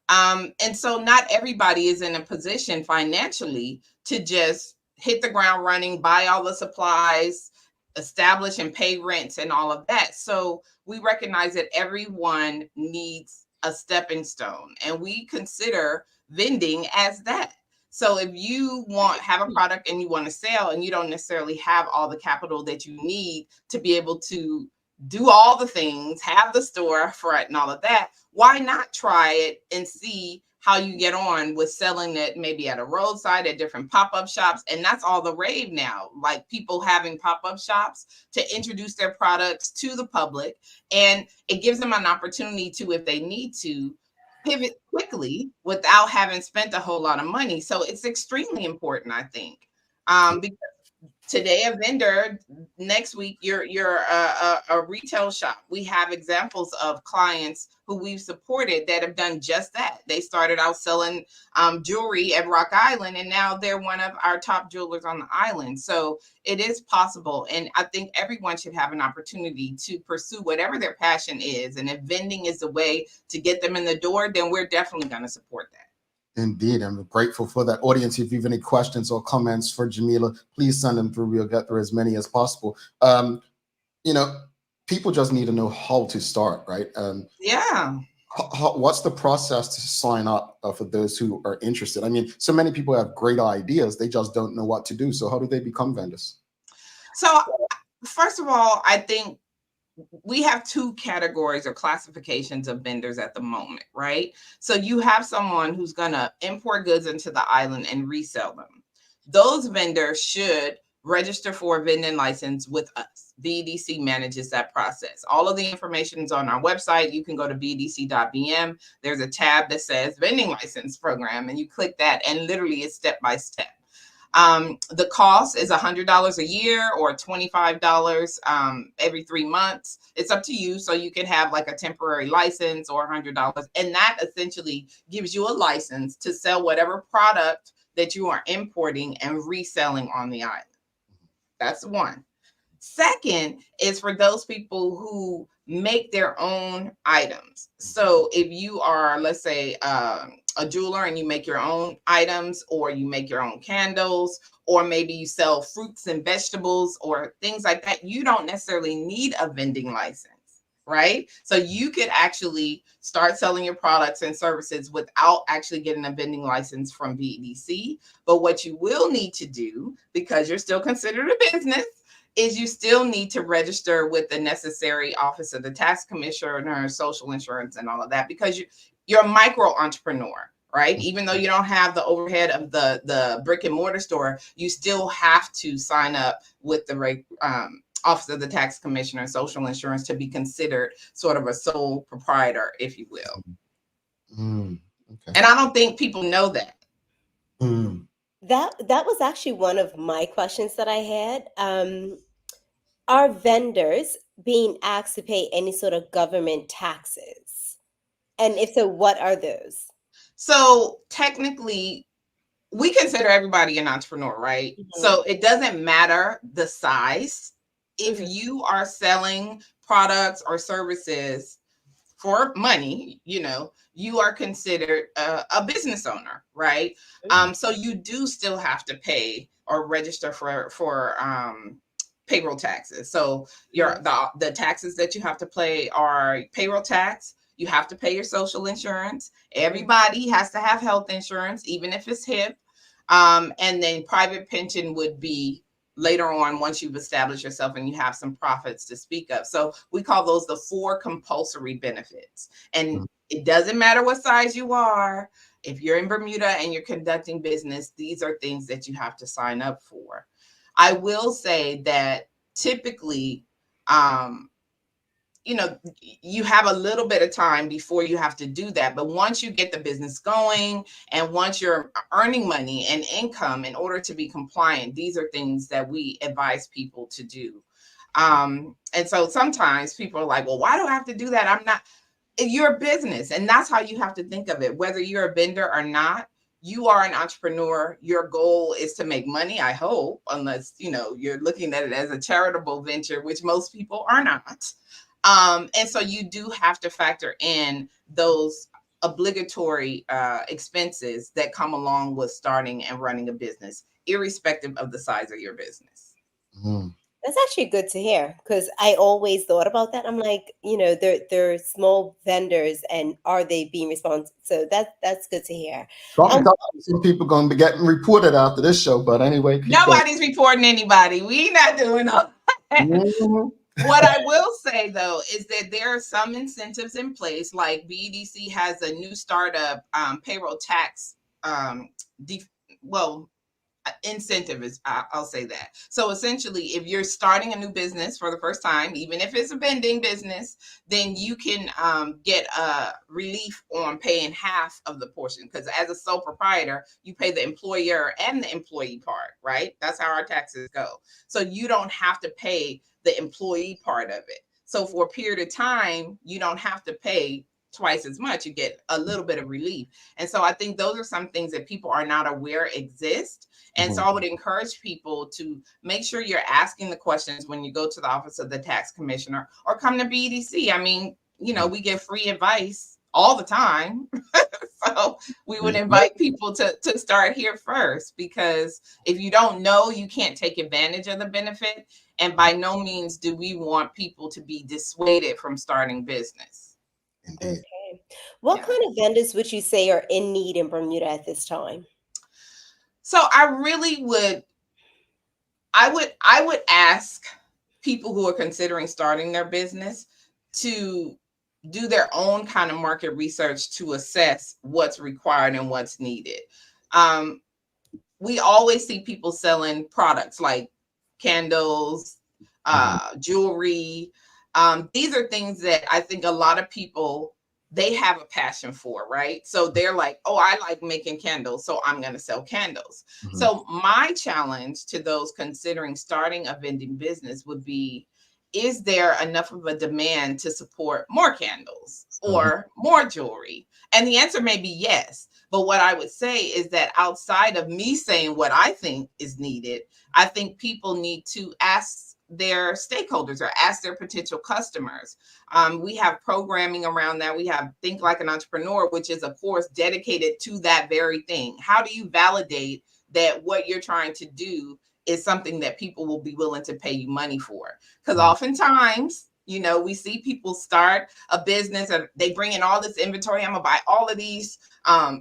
And so not everybody is in a position financially to just hit the ground running, buy all the supplies, establish and pay rents and all of that. So we recognize that everyone needs a stepping stone, and we consider vending as that. So if you have a product and you want to sell, and you don't necessarily have all the capital that you need to be able to do all the things, have the store front and all of that, why not try it and see how you get on with selling it maybe at a roadside, at different pop-up shops? And that's all the rave now, like people having pop-up shops to introduce their products to the public. And it gives them an opportunity to, if they need to, pivot quickly without having spent a whole lot of money. So it's extremely important, I think, because today a vendor, next week you're a retail shop. We have examples of clients who we've supported that have done just that. They started out selling jewelry at Rock Island, and now they're one of our top jewelers on the island. So it is possible, and I think everyone should have an opportunity to pursue whatever their passion is. And if vending is the way to get them in the door, then we're definitely going to support that. Indeed, I'm grateful for that. Audience, if you have any questions or comments for Jamillah, please send them through. We'll get through as many as possible. People just need to know how to start, right? Yeah. What's the process to sign up for those who are interested? I mean, so many people have great ideas, they just don't know what to do. So how do they become vendors? So first of all, I think we have two categories or classifications of vendors at the moment, right? So you have someone who's going to import goods into the island and resell them. Those vendors should register for a vending license with us. BDC manages that process. All of the information is on our website. You can go to bdc.bm. There's a tab that says vending license program, and you click that, and literally it's step by step. The cost is $100 a year or $25 every 3 months. It's up to you. So you can have like a temporary license or $100. And that essentially gives you a license to sell whatever product that you are importing and reselling on the island. That's one. Second is for those people who make their own items. So if you are, let's say, a jeweler and you make your own items, or you make your own candles, or maybe you sell fruits and vegetables or things like that, you don't necessarily need a vending license, right? So you could actually start selling your products and services without actually getting a vending license from BDC. But what you will need to do, because you're still considered a business, is you still need to register with the necessary Office of the Tax Commissioner, social insurance, and all of that, because you're a micro entrepreneur, right? Even though you don't have the overhead of the brick and mortar store, you still have to sign up with the Office of the Tax Commissioner, social insurance, to be considered sort of a sole proprietor, if you will. Okay. And I don't think people know that. That was actually one of my questions that I had. Are vendors being asked to pay any sort of government taxes? And if so, what are those? So technically, we consider everybody an entrepreneur, right? Mm-hmm. So it doesn't matter the size. If you are selling products or services for money, you are considered a business owner, right? So you do still have to pay or register for payroll taxes. So the taxes that you have to pay are payroll tax. You have to pay your social insurance. Everybody has to have health insurance, even if it's HIP. And then private pension would be later on once you've established yourself and you have some profits to speak of. So we call those the 4 compulsory benefits. And it doesn't matter what size you are. If you're in Bermuda and you're conducting business, these are things that you have to sign up for. I will say that typically, you have a little bit of time before you have to do that. But once you get the business going and once you're earning money and income, in order to be compliant, these are things that we advise people to do. And so sometimes people are like, well, why do I have to do that? I'm not, you're a business. And that's how you have to think of it. Whether you're a vendor or not, you are an entrepreneur. Your goal is to make money, I hope, unless, you're looking at it as a charitable venture, which most people are not. And so you do have to factor in those obligatory expenses that come along with starting and running a business, irrespective of the size of your business. That's actually good to hear, because I always thought about that. I'm like, they're small vendors, and are they being responsible? So that's good to hear. Some people going to be getting reported after this show, but anyway. Nobody's reporting anybody. We're not doing all that. What I will say, though, is that there are some incentives in place, like BEDC has a new startup payroll tax incentive is, I'll say that. So essentially, if you're starting a new business for the first time, even if it's a vending business, then you can get a relief on paying half of the portion. Because as a sole proprietor, you pay the employer and the employee part, right? That's how our taxes go. So you don't have to pay the employee part of it. So for a period of time, you don't have to pay twice as much. You get a little bit of relief. And so I think those are some things that people are not aware exist. And so I would encourage people to make sure you're asking the questions when you go to the office of the tax commissioner or come to BEDC. I mean, we get free advice all the time. So we would invite people to start here first, because if you don't know, you can't take advantage of the benefit. And by no means do we want people to be dissuaded from starting business. Okay. What kind of vendors would you say are in need in Bermuda at this time? So I would ask people who are considering starting their business to do their own kind of market research to assess what's required and what's needed. We always see people selling products like candles, jewelry. These are things that I think a lot of people, they have a passion for, right? So they're like, oh, I like making candles, so I'm going to sell candles. So my challenge to those considering starting a vending business would be, is there enough of a demand to support more candles or more jewelry? And the answer may be yes. But what I would say is that outside of me saying what I think is needed, I think people need to ask their stakeholders or ask their potential customers. We have programming around that. We have Think Like an Entrepreneur, which is a course dedicated to that very thing. How do you validate that what you're trying to do is something that people will be willing to pay you money for? Because oftentimes, we see people start a business and they bring in all this inventory. I'm gonna buy all of these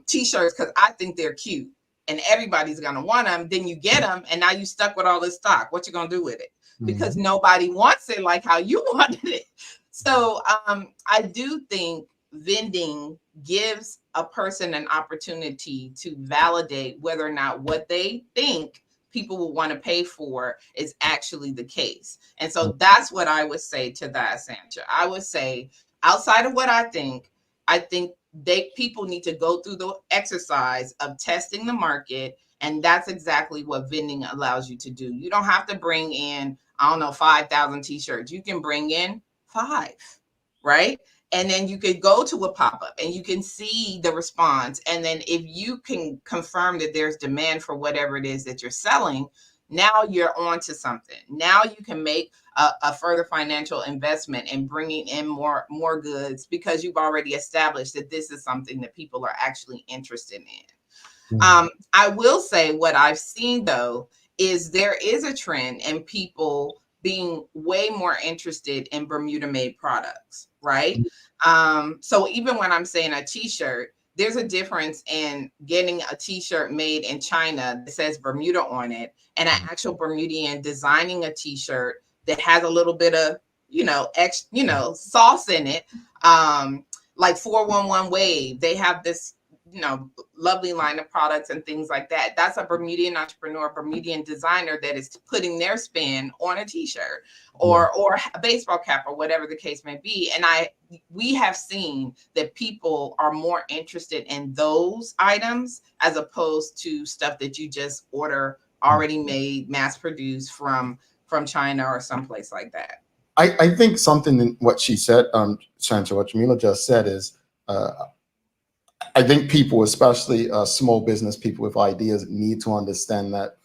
t-shirts because I think they're cute and everybody's gonna want them. Then you get them and now you stuck with all this stock. What you gonna do with it? Because nobody wants it like how you wanted it. So I do think vending gives a person an opportunity to validate whether or not what they think people will want to pay for is actually the case. And so that's what I would say to that, Sancha. I would say, outside of what I think people need to go through the exercise of testing the market. And that's exactly what vending allows you to do. You don't have to bring in, 5,000 t-shirts. You can bring in 5, right? And then you could go to a pop-up and you can see the response. And then if you can confirm that there's demand for whatever it is that you're selling, now you're on to something. Now you can make a further financial investment in bringing in more goods because you've already established that this is something that people are actually interested in. I will say what I've seen though is there is a trend in people being way more interested in Bermuda made products, right? So even when I'm saying a t-shirt, there's a difference in getting a t-shirt made in China that says Bermuda on it and an actual Bermudian designing a t-shirt that has a little bit of, sauce in it. Like 411 Wave, they have this, lovely line of products and things like that. That's a Bermudian entrepreneur, Bermudian designer that is putting their spin on a t-shirt or a baseball cap or whatever the case may be. And we have seen that people are more interested in those items as opposed to stuff that you just order already made, mass produced from China or someplace like that. I think something in what she said, Sancha, what Jamillah just said is, I think people, especially small business people with ideas, need to understand that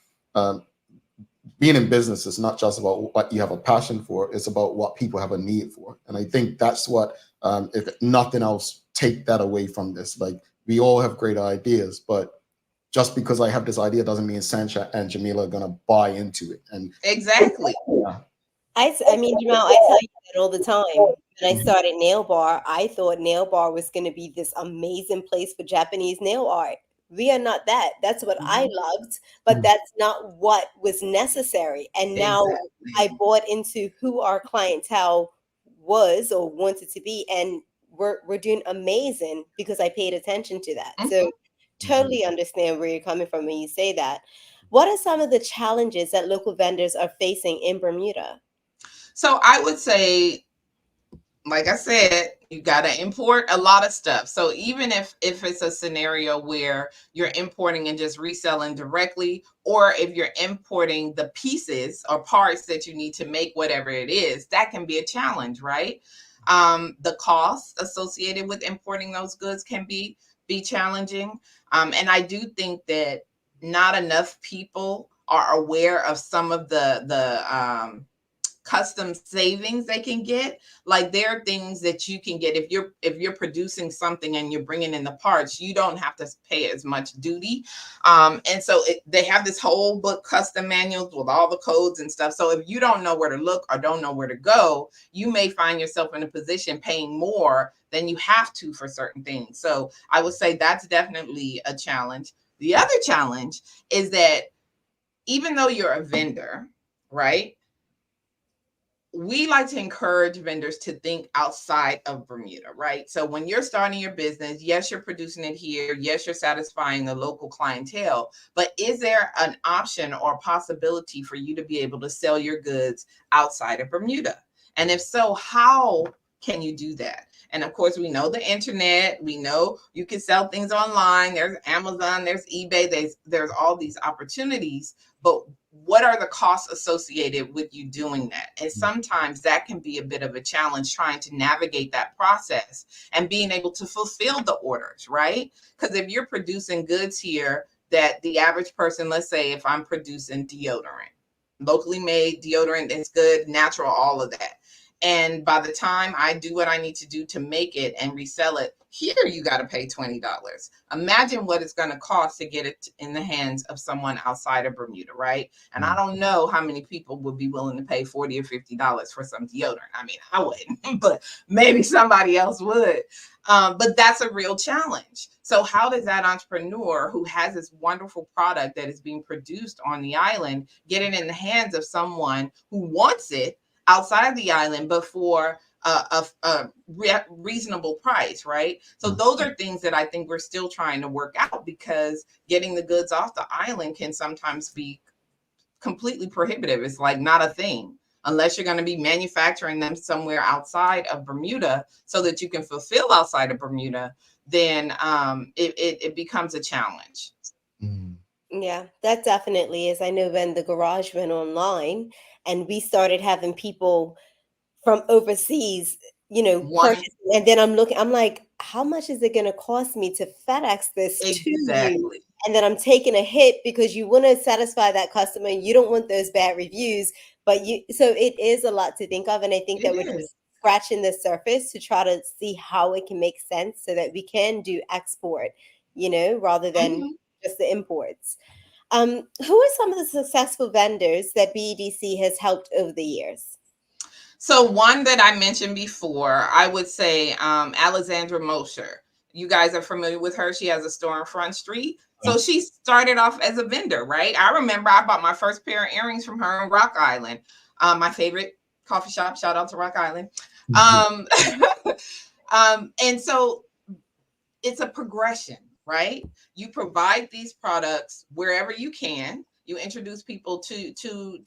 being in business is not just about what you have a passion for, it's about what people have a need for. And I think that's what, if nothing else, take that away from this. Like, we all have great ideas, but just because I have this idea doesn't mean Sancha and Jamillah are going to buy into it. And exactly. Yeah. I mean, Jamal, I tell you that all the time. When I started Nail Bar, I thought Nail Bar was going to be this amazing place for Japanese nail art. We are not that. That's what I loved, but that's not what was necessary. And now I bought into who our clientele was or wanted to be, and we're doing amazing because I paid attention to that. So totally understand where you're coming from when you say that. What are some of the challenges that local vendors are facing in Bermuda? So I would say, like I said, you got to import a lot of stuff. So even if it's a scenario where you're importing and just reselling directly, or if you're importing the pieces or parts that you need to make whatever it is, that can be a challenge, right? The cost associated with importing those goods can be challenging. And I do think that not enough people are aware of some of the custom savings they can get. Like, there are things that you can get if you're producing something and you're bringing in the parts, you don't have to pay as much duty. And so they have this whole book, custom manuals with all the codes and stuff. So if you don't know where to look or don't know where to go, you may find yourself in a position paying more than you have to for certain things. So I would say that's definitely a challenge. The other challenge is that even though you're a vendor, right, we like to encourage vendors to think outside of Bermuda, right? So when you're starting your business, yes, you're producing it here. Yes, you're satisfying the local clientele, but is there an option or possibility for you to be able to sell your goods outside of Bermuda? And if so, how can you do that? And of course, we know the internet. We know you can sell things online. There's Amazon, there's eBay, there's all these opportunities, but what are the costs associated with you doing that? And sometimes that can be a bit of a challenge, trying to navigate that process and being able to fulfill the orders, right? Because if you're producing goods here that the average person, let's say if I'm producing deodorant, locally made deodorant, it's good, natural, all of that. And by the time I do what I need to do to make it and resell it, here you got to pay $20. Imagine what it's going to cost to get it in the hands of someone outside of Bermuda, right? And I don't know how many people would be willing to pay $40 or $50 for some deodorant. I mean, I wouldn't, but maybe somebody else would. But that's a real challenge. So how does that entrepreneur who has this wonderful product that is being produced on the island get it in the hands of someone who wants it outside of the island, but for a reasonable price, right? So those are things that I think we're still trying to work out, because getting the goods off the island can sometimes be completely prohibitive. It's like not a thing unless you're going to be manufacturing them somewhere outside of Bermuda so that you can fulfill outside of Bermuda. Then it becomes a challenge. Yeah, that definitely is. I know when the garage went online and we started having people from overseas, purchasing, and then I'm like, how much is it going to cost me to FedEx this to you? Exactly. And then I'm taking a hit because you want to satisfy that customer. You don't want those bad reviews, but so it is a lot to think of. And I think that we're just scratching the surface to try to see how it can make sense so that we can do export, rather than just the imports. Who are some of the successful vendors that BEDC has helped over the years? So one that I mentioned before, I would say Alexandra Mosher. You guys are familiar with her. She has a store on Front Street. So she started off as a vendor, right? I remember I bought my first pair of earrings from her in Rock Island, my favorite coffee shop. Shout out to Rock Island. And so it's a progression, right? You provide these products wherever you can. You introduce people to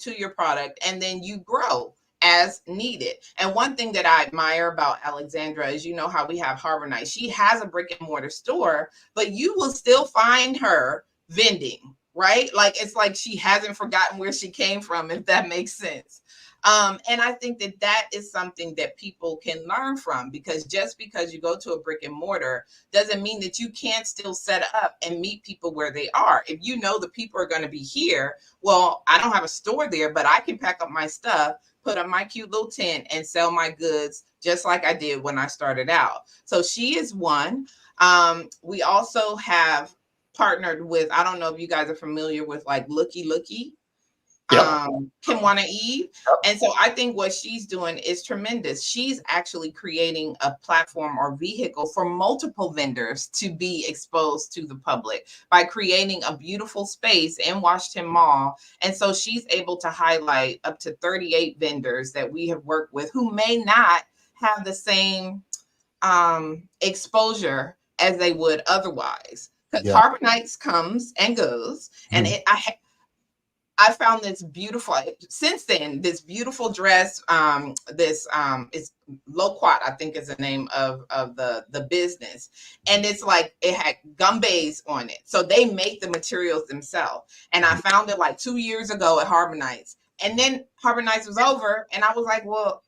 your product, and then you grow as needed. And one thing that I admire about Alexandra is, how we have Harbor Nights. She has a brick and mortar store, but you will still find her vending, right? Like, it's like she hasn't forgotten where she came from, if that makes sense. And I think that is something that people can learn from, because just because you go to a brick and mortar doesn't mean that you can't still set up and meet people where they are. If you know the people are going to be here, well, I don't have a store there, but I can pack up my stuff, put up my cute little tent, and sell my goods just like I did when I started out. So she is one. We also have partnered with, I don't know if you guys are familiar with, like, Looky Looky. Kimwana Eve. And so I think what she's doing is tremendous. She's actually creating a platform or vehicle for multiple vendors to be exposed to the public by creating a beautiful space in Washington Mall. And so she's able to highlight up to 38 vendors that we have worked with who may not have the same exposure as they would otherwise. Because Harbor Nights comes and goes, and I found this beautiful, since then, this beautiful dress, is Loquat, I think is the name of the business. And it's like, it had gumbays on it. So they make the materials themselves. And I found it like 2 years ago at Harbor Nights. And then Harbor Nights was over, and I was like, well,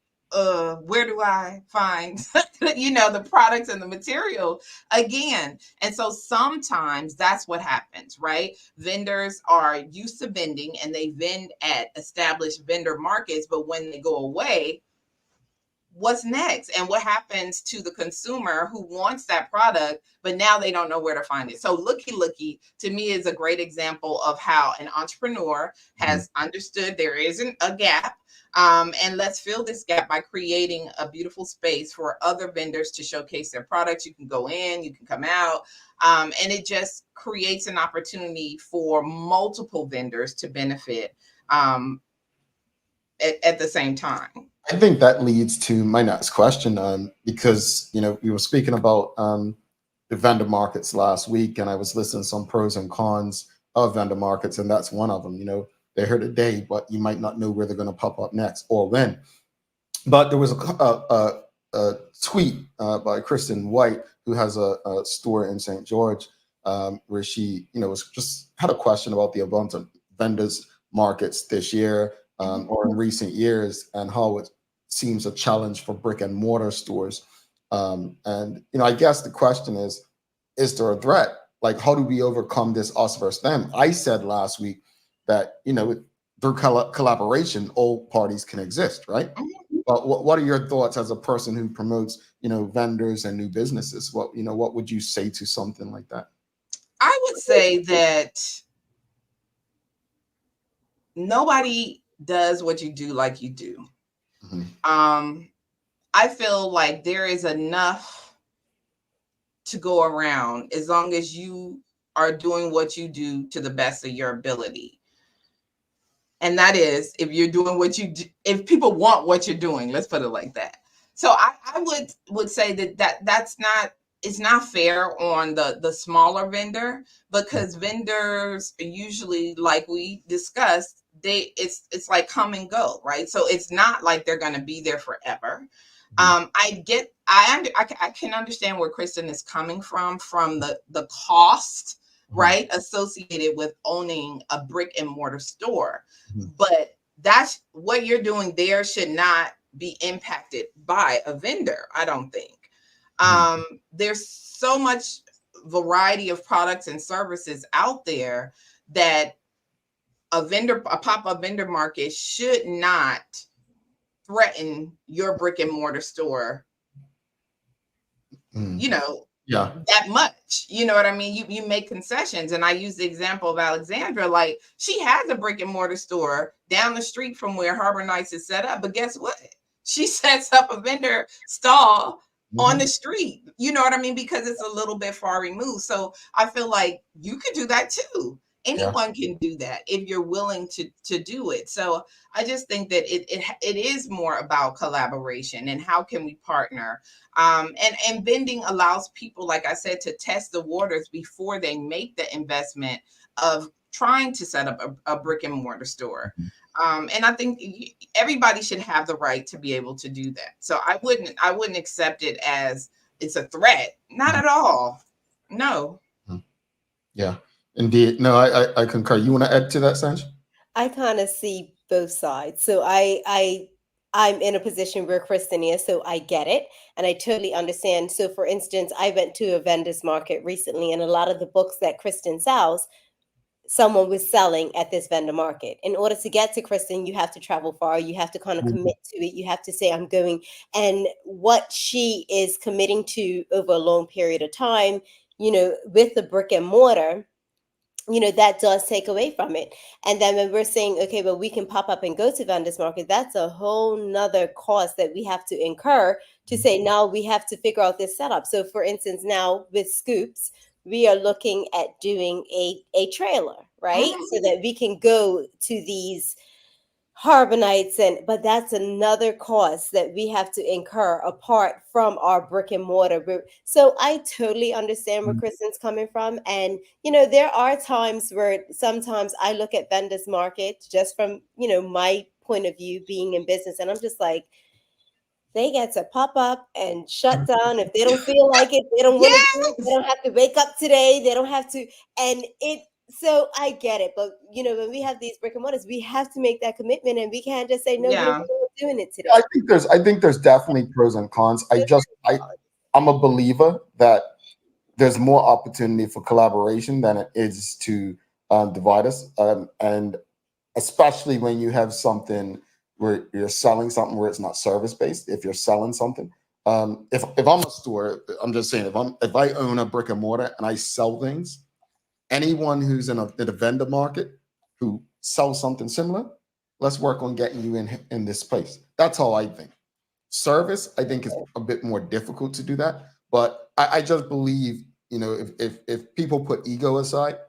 where do I find, the products and the material again? And so sometimes that's what happens, right? Vendors are used to vending, and they vend at established vendor markets, but when they go away, what's next? And what happens to the consumer who wants that product, but now they don't know where to find it? So Looky Looky, to me, is a great example of how an entrepreneur has understood there isn't a gap. And let's fill this gap by creating a beautiful space for other vendors to showcase their products. You can go in, you can come out, and it just creates an opportunity for multiple vendors to benefit at the same time. I think that leads to my next question, because we were speaking about the vendor markets last week, and I was listening to some pros and cons of vendor markets, and that's one of them. They're here today, but you might not know where they're going to pop up next or when. But there was a tweet by Kristen White, who has a store in St. George, where she, was just had a question about the abundant vendors markets this year or in recent years, and how it seems a challenge for brick and mortar stores. And I guess the question is there a threat? Like, how do we overcome this us versus them? I said last week that, through collaboration, all parties can exist, right? But what are your thoughts as a person who promotes, vendors and new businesses? What would you say to something like that? I would say that nobody does what you do like you do. I feel like there is enough to go around as long as you are doing what you do to the best of your ability. And that is, if you're doing what you do, if people want what you're doing, let's put it like that. So I would say that's not, it's not fair on the smaller vendor, because vendors are usually, like we discussed, it's like come and go, right? So it's not like they're going to be there forever. I can understand where Kristen is coming from the cost, right, associated with owning a brick and mortar store. But that's what you're doing there should not be impacted by a vendor, I don't think. There's so much variety of products and services out there that a pop-up vendor market should not threaten your brick and mortar store, you know, that much. You know what I mean? You make concessions. And I use the example of Alexandra, like she has a brick and mortar store down the street from where Harbor Nights is set up. But guess what? She sets up a vendor stall on the street. You know what I mean? Because it's a little bit far removed. So I feel like you could do that too. Anyone can do that if you're willing to do it. So I just think that it is more about collaboration and how can we partner. And vending allows people, like I said, to test the waters before they make the investment of trying to set up a brick and mortar store. And I think everybody should have the right to be able to do that. So I wouldn't accept it as it's a threat. Not at all. No. Yeah. Indeed. No, I concur. You want to add to that, Sanj? I kind of see both sides. So I'm in a position where Kristen is, so I get it. And I totally understand. So for instance, I went to a vendor's market recently, and a lot of the books that Kristen sells, someone was selling at this vendor market. In order to get to Kristen, you have to travel far. You have to kind of commit to it. You have to say, I'm going. And what she is committing to over a long period of time, you know, with the brick and mortar, you know, that does take away from it. And then when we're saying, okay, but we can pop up and go to vendors market, that's a whole nother cost that we have to incur to say, now we have to figure out this setup. So for instance, now with Scoops, we are looking at doing a trailer, right? So that we can go to these Harbor Nights, but that's another cost that we have to incur apart from our brick and mortar. So I totally understand where Kristen's coming from. And, you know, there are times where sometimes I look at vendors market just from, you know, my point of view being in business, and I'm just like, they get to pop up and shut down if they don't feel like it. They don't want to do it. They don't have to wake up today. They don't have to. So I get it. But, you know, when we have these brick and mortars, we have to make that commitment, and we can't just say, no, we're not doing it today. I think there's definitely pros and cons. I'm a believer that there's more opportunity for collaboration than it is to divide us. And especially when you have something where you're selling something where it's not service-based. If you're selling something, if I'm a store, I'm just saying, if I own a brick and mortar and I sell things, anyone who's in the vendor market who sells something similar, let's work on getting you in this place. That's all I think. Service, I think, is a bit more difficult to do that. But I just believe, you know, if people put ego aside,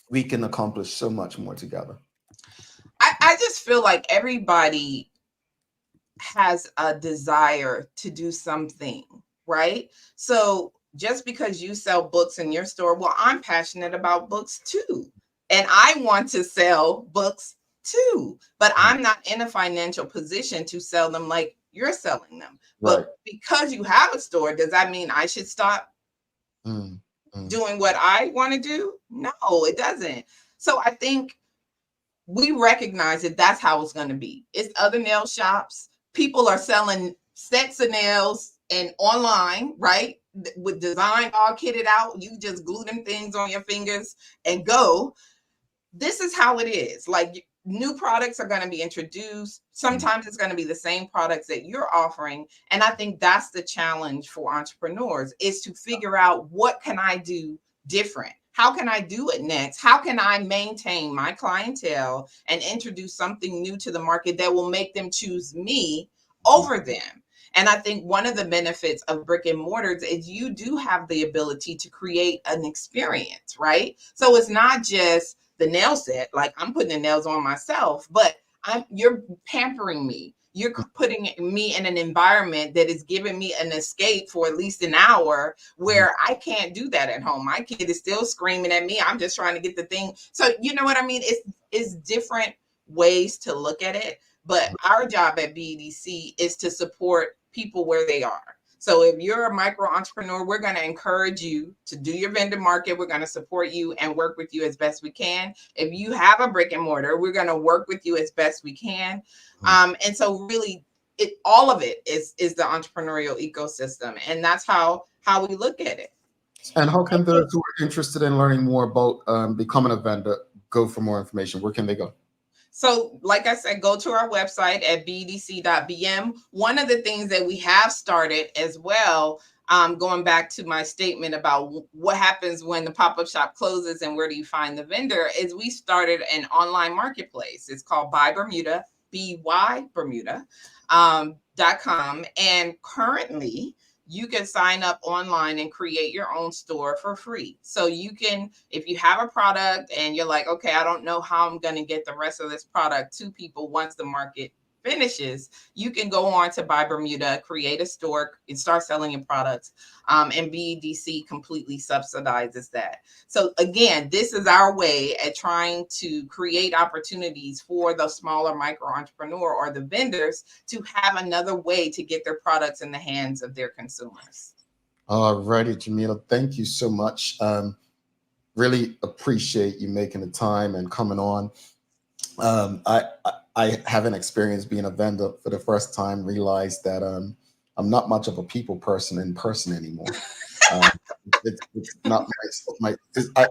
we can accomplish so much more together. I just feel like everybody has a desire to do something, right? So just because you sell books in your store, well, I'm passionate about books too. And I want to sell books too, but I'm not in a financial position to sell them like you're selling them. Right. But because you have a store, does that mean I should stop doing what I want to do? No, it doesn't. So I think we recognize that that's how it's going to be. It's other nail shops. People are selling sets of nails and online, right? With design all kitted out. You just glue them things on your fingers and go. This is how it is. Like, new products are going to be introduced. Sometimes it's going to be the same products that you're offering. And I think that's the challenge for entrepreneurs, is to figure out, what can I do different? How can I do it next? How can I maintain my clientele and introduce something new to the market that will make them choose me over them? And I think one of the benefits of brick and mortars is you do have the ability to create an experience, right? So it's not just the nail set, like I'm putting the nails on myself, but you're pampering me. You're putting me in an environment that is giving me an escape for at least an hour, where I can't do that at home. My kid is still screaming at me. I'm just trying to get the thing. So you know what I mean? It's different ways to look at it. But our job at BEDC is to support people where they are. So if you're a micro entrepreneur, we're going to encourage you to do your vendor market. We're going to support you and work with you as best we can. If you have a brick and mortar, we're going to work with you as best we can. And so really all of it is the entrepreneurial ecosystem, and that's how we look at it. And how can those who are interested in learning more about becoming a vendor go for more information? Where can they go? So, like I said, go to our website at bdc.bm. One of the things that we have started as well, going back to my statement about what happens when the pop-up shop closes and where do you find the vendor, is we started an online marketplace. It's called Buy Bermuda, BYBermuda.com. And currently, you can sign up online and create your own store for free. So you can, if you have a product and you're like, okay, I don't know how I'm going to get the rest of this product to people once the market finishes, you can go on to Buy Bermuda, create a store, and start selling your products. And BEDC completely subsidizes that. So again, this is our way at trying to create opportunities for the smaller micro entrepreneur or the vendors to have another way to get their products in the hands of their consumers. All righty, Jamillah, thank you so much. Really appreciate you making the time and coming on. I haven't experienced being a vendor for the first time, realized that I'm not much of a people person in person anymore. It's not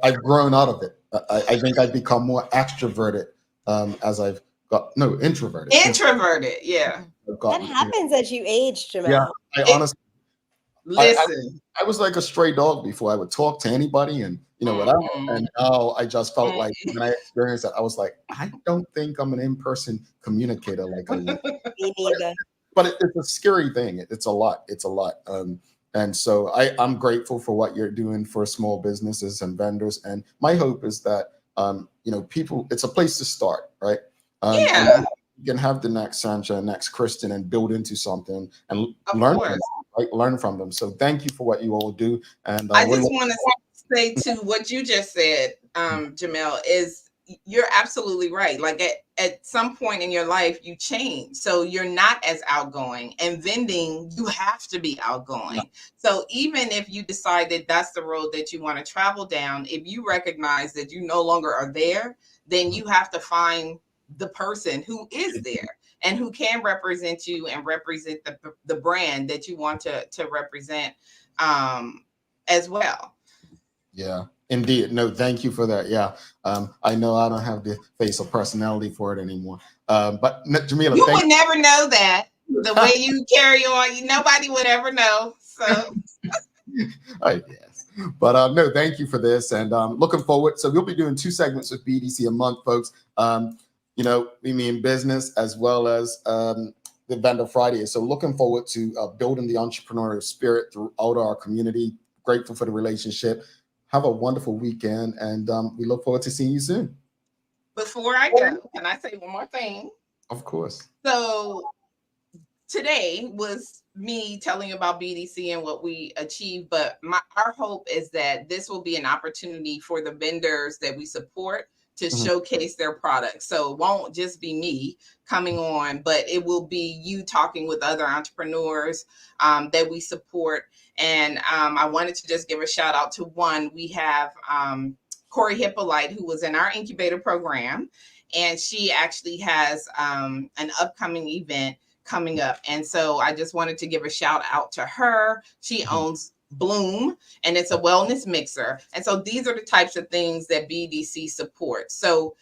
I've grown out of it. I think I've become more extroverted as I've got, no, introverted. Introverted, yeah. That happens as you age, Jamel. Yeah, I honestly, listen. I was like a stray dog before. I would talk to anybody and, you know, whatever. And now I just felt like when I experienced that, I was like, I don't think I'm an in-person communicator like I was. Me neither. But it's a scary thing. It's a lot. It's a lot. And so I'm grateful for what you're doing for small businesses and vendors. And my hope is that, you know, people, it's a place to start, right? Yeah. You can have the next Sancha, next Kristen, and build into something and learn from them, right? Learn from them. So thank you for what you all do. And I just want to say to what you just said, Jamel, is you're absolutely right. Like at some point in your life, you change. So you're not as outgoing, and vending, you have to be outgoing. Yeah. So even if you decide that that's the road that you want to travel down, if you recognize that you no longer are there, then you have to find the person who is there and who can represent you and represent the brand that you want to represent as well. Yeah, indeed. No, thank you for that. Yeah. I know I don't have the face or personality for it anymore. But Jamillah, you would never know that. The way you carry on, nobody would ever know. So yes. But no, thank you for this. And looking forward. So we'll be doing 2 segments with BDC a month, folks. You know, we mean business as well as the Vendor Friday. So looking forward to building the entrepreneurial spirit throughout our community. Grateful for the relationship. Have a wonderful weekend, and we look forward to seeing you soon. Before I go, can I say one more thing? Of course. So today was me telling you about BDC and what we achieved, but our hope is that this will be an opportunity for the vendors that we support to showcase their products. So it won't just be me coming on, but it will be you talking with other entrepreneurs that we support. And I wanted to just give a shout out to one. We have Corey Hippolyte, who was in our incubator program, and she actually has an upcoming event coming up. And so I just wanted to give a shout out to her. She owns Bloom, and it's a wellness mixer. And so these are the types of things that BDC supports. So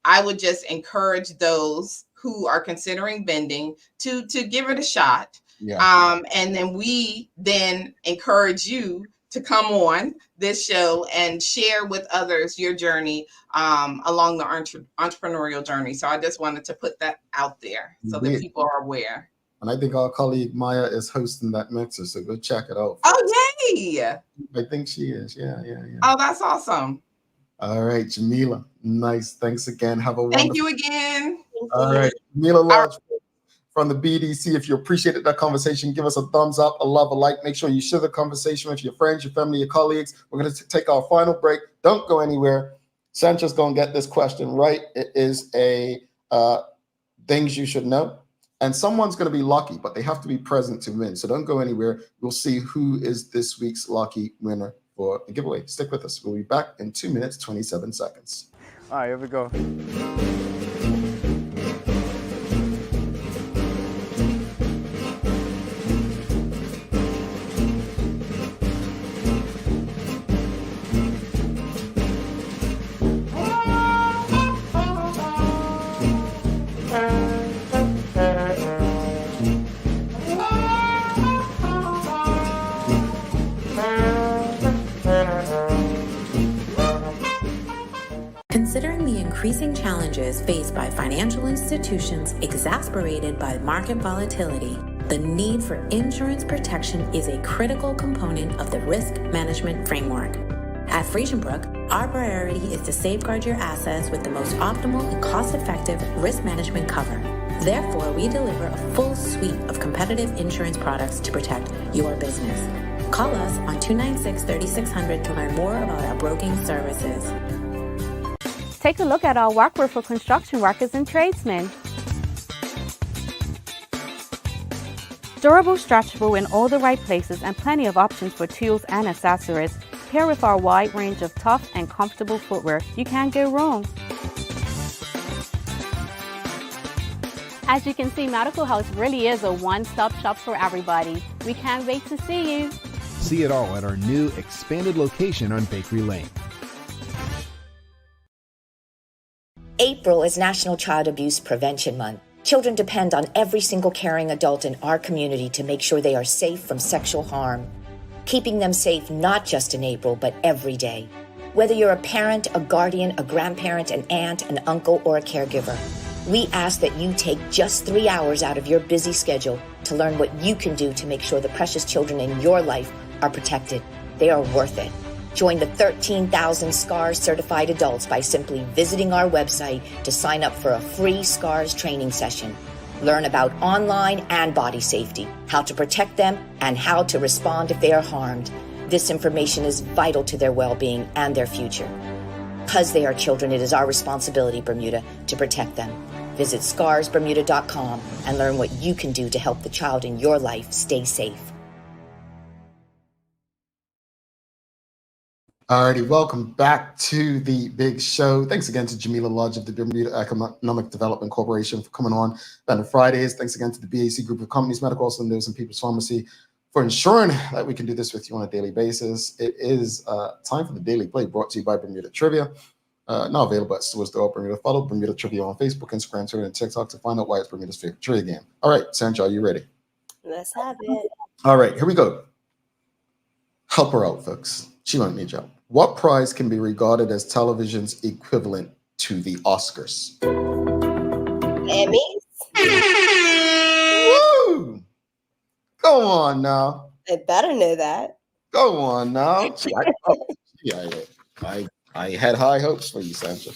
I would just encourage those who are considering vending to give it a shot. Yeah. And then we encourage you to come on this show and share with others your journey along the entrepreneurial journey. So I just wanted to put that out there so that people are aware. And I think our colleague Maya is hosting that mixer, so go check it out. Oh, yay! I think she is. Yeah. Oh, that's awesome. All right, Jamillah. Nice. Thanks again. Have a wonderful. Thank you again. All right, Jamillah Lodge from the BDC. If you appreciated that conversation, give us a thumbs up, a love, a like. Make sure you share the conversation with your friends, your family, your colleagues. We're going to take our final break. Don't go anywhere. Sancha's going to get this question right. It is a things you should know. And someone's going to be lucky, but they have to be present to win. So don't go anywhere. We'll see who is this week's lucky winner for the giveaway. Stick with us. We'll be back in 2 minutes, 27 seconds. All right, here we go. increasing challenges faced by financial institutions exasperated by market volatility, the need for insurance protection is a critical component of the risk management framework. At FriesenBrook, our priority is to safeguard your assets with the most optimal and cost-effective risk management cover. Therefore, we deliver a full suite of competitive insurance products to protect your business. Call us on 296-3600 to learn more about our broking services. Take a look at our workwear for construction workers and tradesmen. Durable, stretchable in all the right places, and plenty of options for tools and accessories. Paired with our wide range of tough and comfortable footwear, you can't go wrong. As you can see, Medical House really is a one-stop shop for everybody. We can't wait to see you. See it all at our new expanded location on Bakery Lane. April is National Child Abuse Prevention Month. Children depend on every single caring adult in our community to make sure they are safe from sexual harm. Keeping them safe not just in April, but every day. Whether you're a parent, a guardian, a grandparent, an aunt, an uncle, or a caregiver, we ask that you take just 3 hours out of your busy schedule to learn what you can do to make sure the precious children in your life are protected. They are worth it. Join the 13,000 SCARS certified adults by simply visiting our website to sign up for a free SCARS training session. Learn about online and body safety, how to protect them, and how to respond if they are harmed. This information is vital to their well-being and their future. Because they are children, it is our responsibility, Bermuda, to protect them. Visit scarsbermuda.com and learn what you can do to help the child in your life stay safe. Alrighty, welcome back to the big show. Thanks again to Jamillah Lodge of the Bermuda Economic Development Corporation for coming on Fridays. Thanks again to the BAC Group of Companies, Medical House Windows, and People's Pharmacy for ensuring that we can do this with you on a daily basis. It is time for the Daily Play, brought to you by Bermuda Trivia. Now available at stores throughout Bermuda. Follow Bermuda Trivia on Facebook, Instagram, Twitter, and TikTok to find out why it's Bermuda's favorite trivia game. All right, Sandra, are you ready? Let's have it. All right, here we go. Help her out, folks. She might need your help. What prize can be regarded as television's equivalent to the Oscars? Emmys? Woo! Go on now. I better know that. Go on now. I had high hopes for you, Sandra.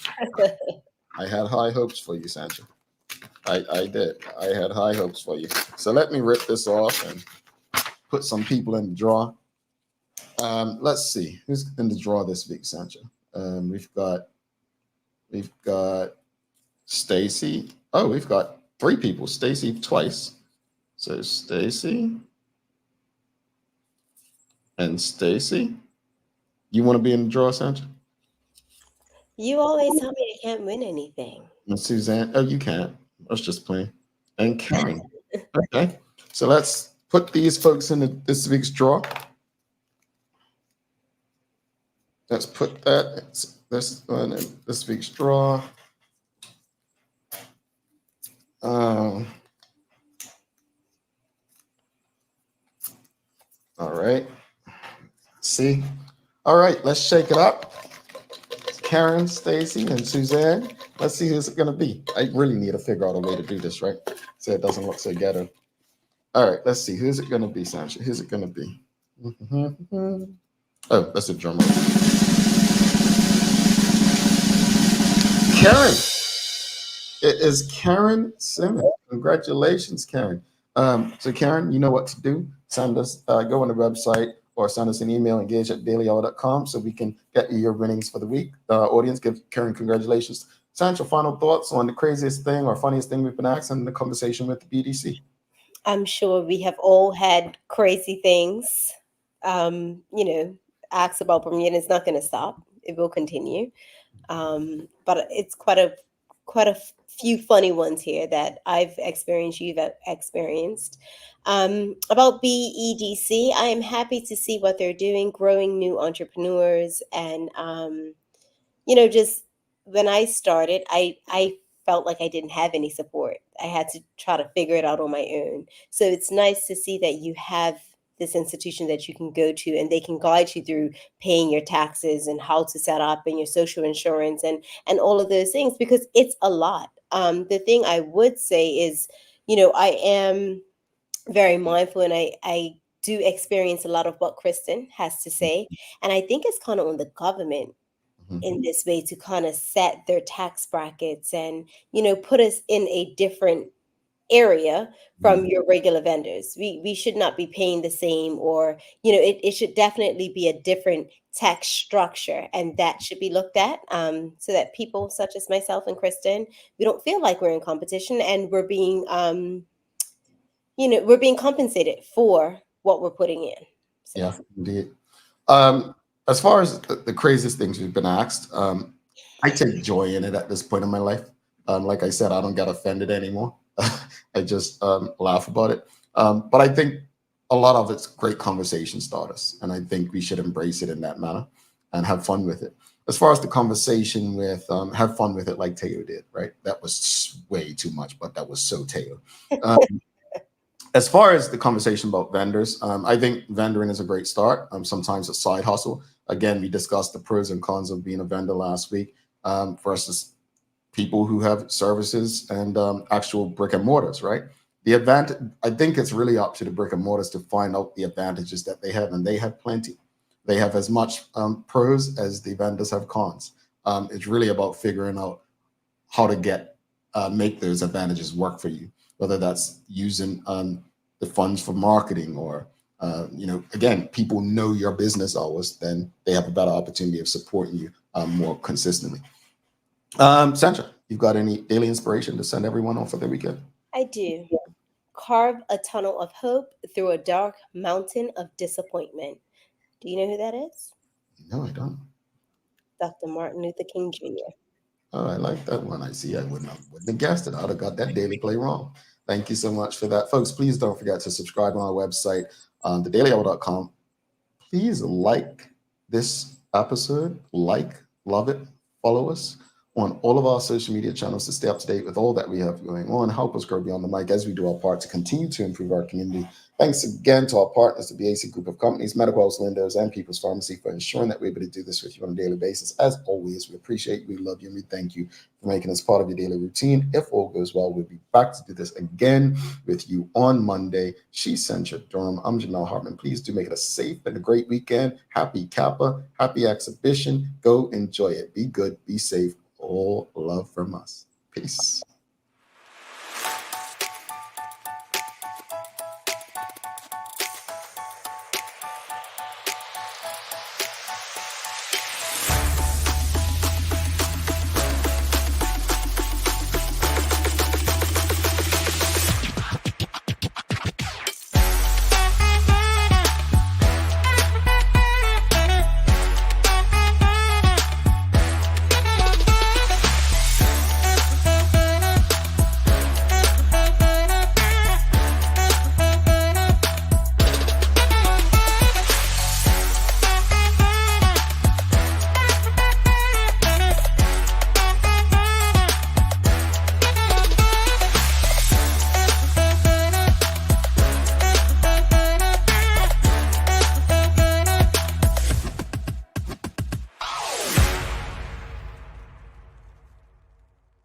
I had high hopes for you, Sandra. I did. I had high hopes for you. So let me rip this off and put some people in the draw. Let's see who's in the draw this week, Sandra. We've got Stacy. Oh, we've got 3 people. Stacy twice. So Stacy and Stacy. You want to be in the draw, Sandra? You always tell me I can't win anything. And Suzanne. Oh, you can't. I was just playing. And Karen. Okay. So let's put these folks in this week's draw. Let's put this one in this week's draw. All right. See? All right, let's shake it up. Karen, Stacy, and Suzanne. Let's see who's it going to be. I really need to figure out a way to do this, right? So it doesn't look so ghetto. All right, let's see. Who's it going to be, Sandra? Who's it going to be? Oh, that's a drum roll. Karen. It is Karen Simmons. Congratulations, Karen. So Karen, you know what to do. Send us, go on the website or send us an email, engage@dailyhour.com, so we can get you your winnings for the week. Audience, give Karen congratulations. Sandra, final thoughts on the craziest thing or funniest thing we've been asked in the conversation with the BDC? I'm sure we have all had crazy things. Acts about Bermuda. It's not going to stop. It will continue. But it's quite a few funny ones here that I've experienced, you've experienced. About BEDC, I am happy to see what they're doing, growing new entrepreneurs. And, just when I started, I felt like I didn't have any support. I had to try to figure it out on my own. So it's nice to see that you have this institution that you can go to, and they can guide you through paying your taxes and how to set up and your social insurance and all of those things, because it's a lot. The thing I would say is, I am very mindful, and I do experience a lot of what Kristen has to say. And I think it's kind of on the government in this way to kind of set their tax brackets and, put us in a different area from your regular vendors. We should not be paying the same, or, it should definitely be a different tax structure, and that should be looked at, so that people such as myself and Kristen, we don't feel like we're in competition, and we're being we're being compensated for what we're putting in. So. Yeah, indeed. As far as the craziest things we've been asked, I take joy in it at this point in my life. Like I said, I don't get offended anymore. I just laugh about it. But I think a lot of it's great conversation starters, and I think we should embrace it in that manner and have fun with it. As far as the conversation with have fun with it, like Teo did, right? That was way too much, but that was so Teo. As far as the conversation about vendors, I think vendoring is a great start. Sometimes a side hustle. Again, we discussed the pros and cons of being a vendor last week versus people who have services and actual brick and mortars, right? The advantage, I think it's really up to the brick and mortars to find out the advantages that they have, and they have plenty. They have as much pros as the vendors have cons. It's really about figuring out how to make those advantages work for you, whether that's using the funds for marketing or, again, people know your business hours, then they have a better opportunity of supporting you more consistently. Sandra, you've got any daily inspiration to send everyone off for the weekend? I do. Carve a tunnel of hope through a dark mountain of disappointment. Do you know who that is? No, I don't. Dr. Martin Luther King Jr. Oh, I like that one. I see. I wouldn't have guessed it. I'd have got that daily play wrong. Thank you so much for that. Folks, please don't forget to subscribe on our website, thedailyhour.com. Please like this episode, love it, follow us on all of our social media channels to stay up to date with all that we have going on. Help us grow beyond the mic as we do our part to continue to improve our community. Thanks again to our partners, the BAC Group of Companies, Medical House Lindos, and People's Pharmacy for ensuring that we're able to do this with you on a daily basis. As always, we appreciate you, we love you, and we thank you for making us part of your daily routine. If all goes well, we'll be back to do this again with you on Monday. She's Sandra Durham. I'm Jamel Hartman. Please do make it a safe and a great weekend. Happy Kappa, happy exhibition. Go enjoy it. Be good, be safe. All love from us. Peace.